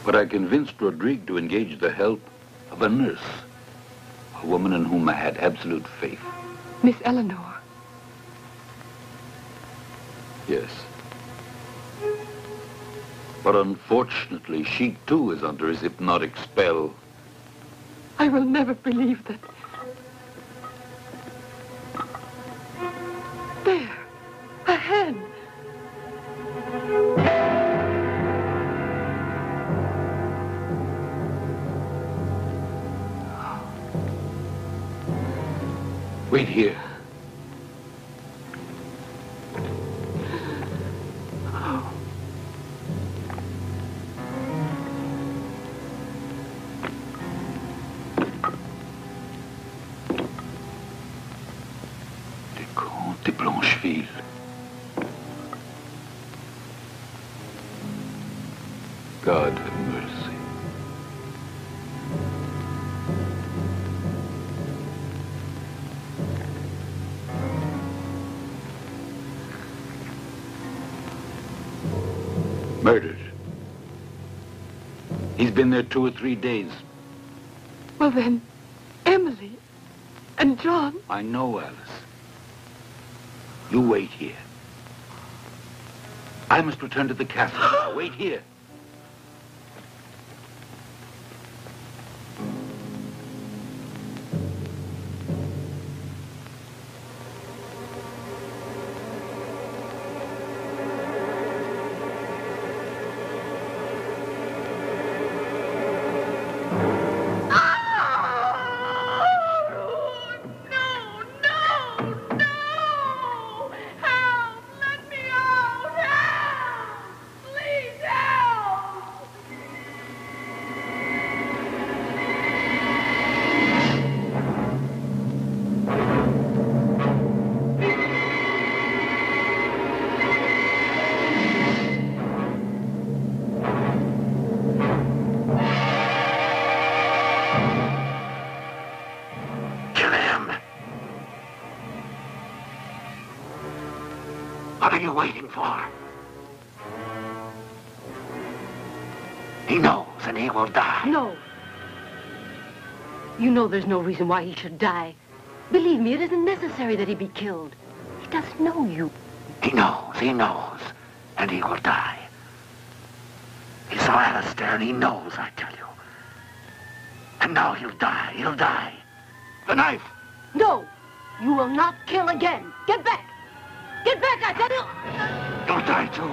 But I convinced Rodrigue to engage the help of a nurse, a woman in whom I had absolute faith. Miss Eleanor. Yes. But unfortunately, she too is under his hypnotic spell. I will never believe that. There. A hand. Wait here. De Blancheville. God have mercy. Murdered. He's been there 2 or 3 days. Well then, Emily and John... I know, Alice. You wait here. I must return to the castle now. Wait here. What are you waiting for? He knows, and he will die. No. You know there's no reason why he should die. Believe me, it isn't necessary that he be killed. He doesn't know you. He knows, and he will die. He saw Alistair, and he knows, I tell you. And now he'll die. He'll die. The knife! No, you will not kill again. Get back! Get back, I tell you! You'll die too.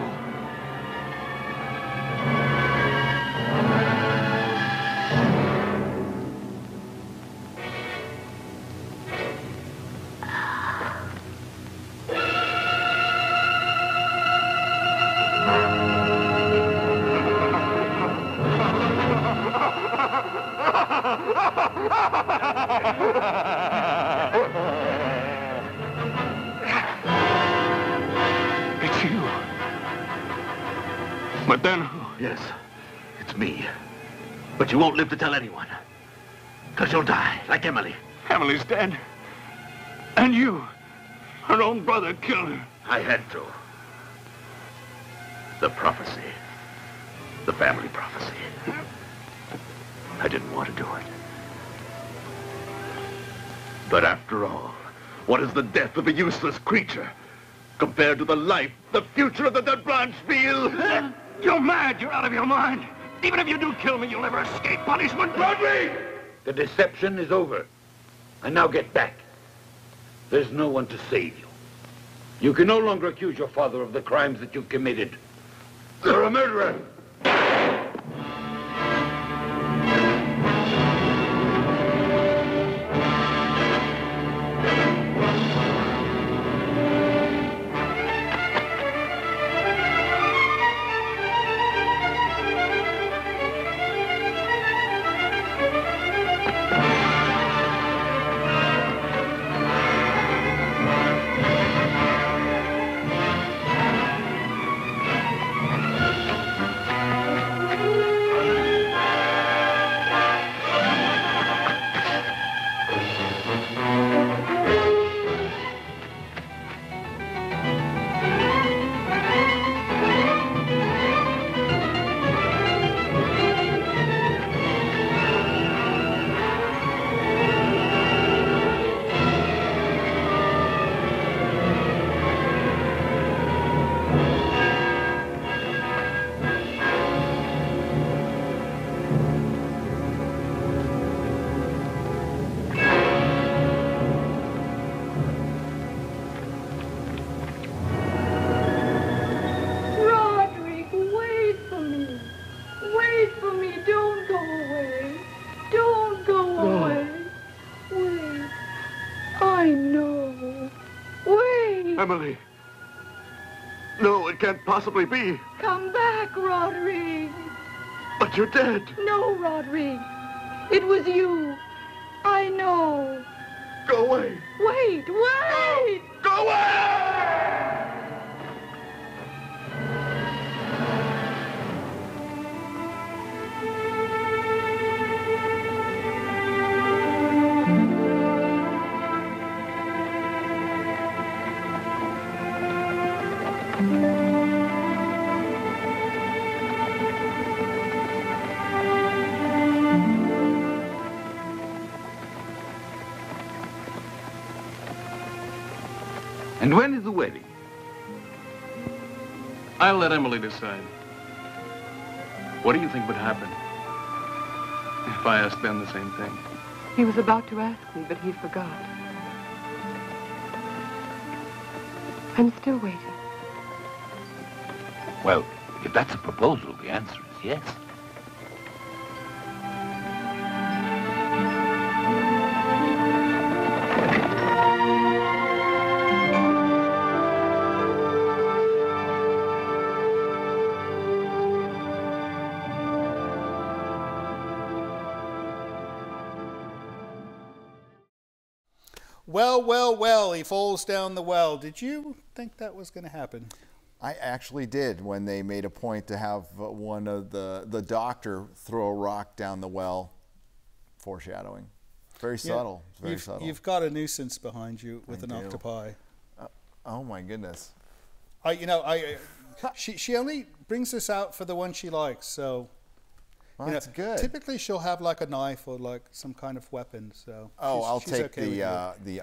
It's you. But then... Yes, it's me. But you won't live to tell anyone. Because you'll die, like Emily. Emily's dead. And you, her own brother, killed her. I had to. The prophecy. The family prophecy. I didn't want to do it. But after all, what is the death of a useless creature compared to the life, the future of the dead Blancheville? You're mad. You're out of your mind. Even if you do kill me, you'll never escape punishment. Rodney! The deception is over. And now get back. There's no one to save you. You can no longer accuse your father of the crimes that you've committed. You're a murderer. Emily. No, it can't possibly be. Come back, Roderick. But you're dead. No, Roderick. It was you. I know. Go away. Wait, wait! Go away! And when is the wedding? I'll let Emily decide. What do you think would happen if I asked them the same thing? He was about to ask me, but he forgot. I'm still waiting. Well, if that's a proposal, the answer is yes. Well, well, well, he falls down the well. Did you think that was going to happen? I actually did when they made a point to have one of the doctor throw a rock down the well. Foreshadowing. Very subtle. Yeah, very subtle. You've got a nuisance behind you with an octopi. Oh my goodness. She only brings this out for the one she likes, so... Well, that's good. Typically, she'll have like a knife or like some kind of weapon. So I'll she's take okay the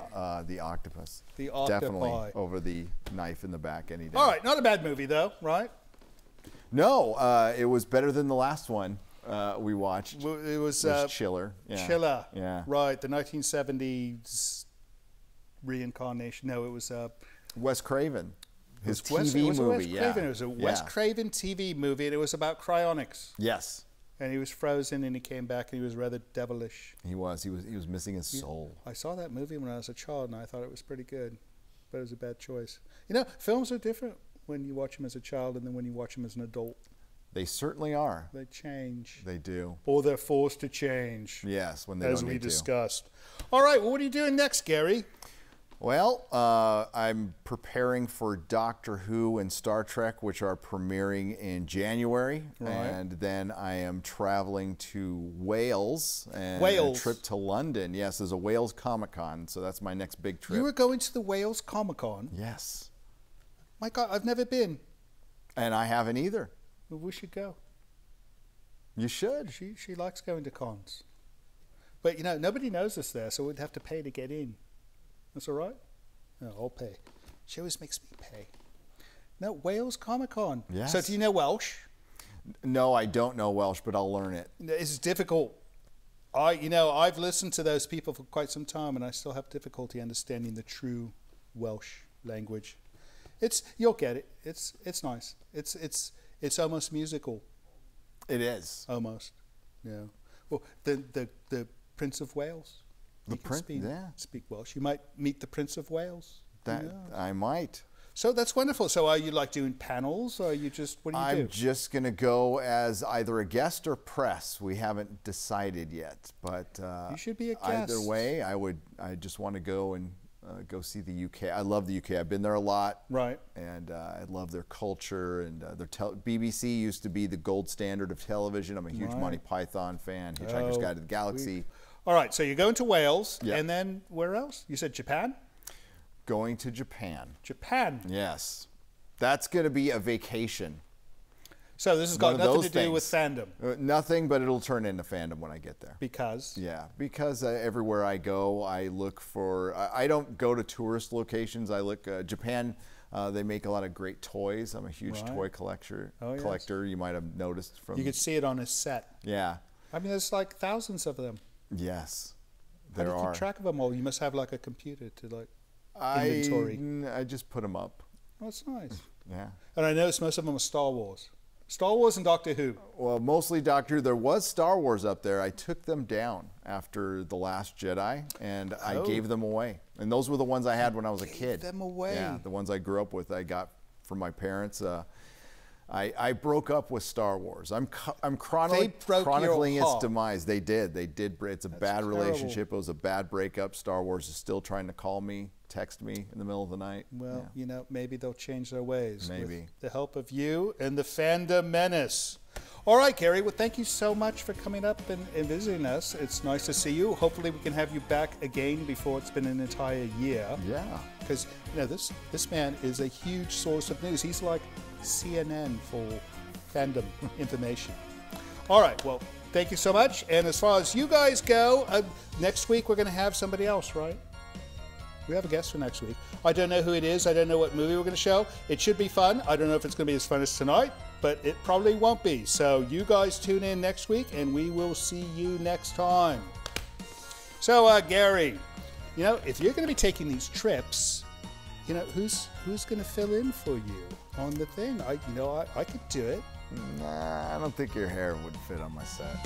octopus. The octopi. Definitely over the knife in the back any day. All right, not a bad movie though, right? No, it was better than the last one. we watched. It was Chiller. Yeah. Chiller. Yeah. Right, the 1970s reincarnation. No, it was Wes Craven. His it was TV Wes movie, Craven. It was a Wes Yeah. Craven TV movie, and it was about cryonics. Yes. And he was frozen, and he came back, and he was rather devilish. He was missing his soul. I saw that movie when I was a child, and I thought it was pretty good, but it was a bad choice. You know, films are different when you watch them as a child and then when you watch them as an adult. They certainly are. They change. They do. Or they're forced to change. Yes, when they as don't we need discussed. All right, well, what are you doing next, Gary? Well, I'm preparing for Doctor Who and Star Trek, which are premiering in January. Right. And then I am traveling to Wales. And Wales. a trip to London. Yes, there's a Wales Comic-Con, so that's my next big trip. You were going to the Wales Comic-Con? Yes. My God, I've never been. And I haven't either. Well, we should go. You should. She likes going to cons. But, you know, nobody knows us there, so we'd have to pay to get in. That's all right? No, I'll pay. She always makes me pay. No, Wales Comic-Con. Yes. So do you know Welsh? No, I don't know Welsh, but I'll learn it. It's difficult. I've listened to those people for quite some time, and I still have difficulty understanding the true Welsh language. You'll get it. It's nice. It's almost musical. It is. Almost. Yeah. Well, the Prince of Wales. The Prince, yeah. Speak Welsh. You might meet the Prince of Wales. I might. So that's wonderful. So are you like doing panels, or are you just, what do you do? I'm just going to go as either a guest or press. We haven't decided yet, but you should be a guest. Either way, I just want to go and go see the UK. I love the UK. I've been there a lot. Right. And I love their culture, and their BBC used to be the gold standard of television. I'm a huge Monty Python fan, Hitchhiker's Guide to the Galaxy. All right, so you're going to Wales, Yep. and then where else? You said Japan? Going to Japan. Japan. Yes. That's going to be a vacation. So this has got nothing to do with fandom? Nothing, but it'll turn into fandom when I get there. Because? Yeah, because everywhere I go, I look for, I don't go to tourist locations. I look, Japan, they make a lot of great toys. I'm a huge toy collector. You might have noticed from. You could see it on his set. Yeah. I mean, there's like thousands of them. Yes, there are. How do you keep track of them all? You must have like a computer to like inventory. I just put them up. Oh, that's nice. Yeah. And I noticed most of them are Star Wars. Star Wars and Doctor Who. Well, mostly Doctor Who. There was Star Wars up there. I took them down after The Last Jedi, and I gave them away. And those were the ones I had when I was a kid. Gave them away. Yeah, the ones I grew up with. I got from my parents. I broke up with Star Wars. I'm chronicling its demise. They did. It's a bad relationship. It was a bad breakup. Star Wars is still trying to call me, text me in the middle of the night. Well, you know, maybe they'll change their ways. Maybe. With the help of you and the Fandom Menace. All right, Gary. Well, thank you so much for coming up and visiting us. It's nice to see you. Hopefully, we can have you back again before it's been an entire year. Yeah. Because, you know, this man is a huge source of news. He's like CNN for fandom information. All right, well, thank you so much. And as far as you guys go, next week we're going to have somebody else, right? We have a guest for next week. I don't know who it is. I don't know what movie we're going to show. It should be fun. I don't know if it's going to be as fun as tonight, but it probably won't be. So you guys tune in next week, and we will see you next time. So, Gary, you know, if you're going to be taking these trips, you know, who's going to fill in for you on the thing? I could do it. Nah, I don't think your hair would fit on my set.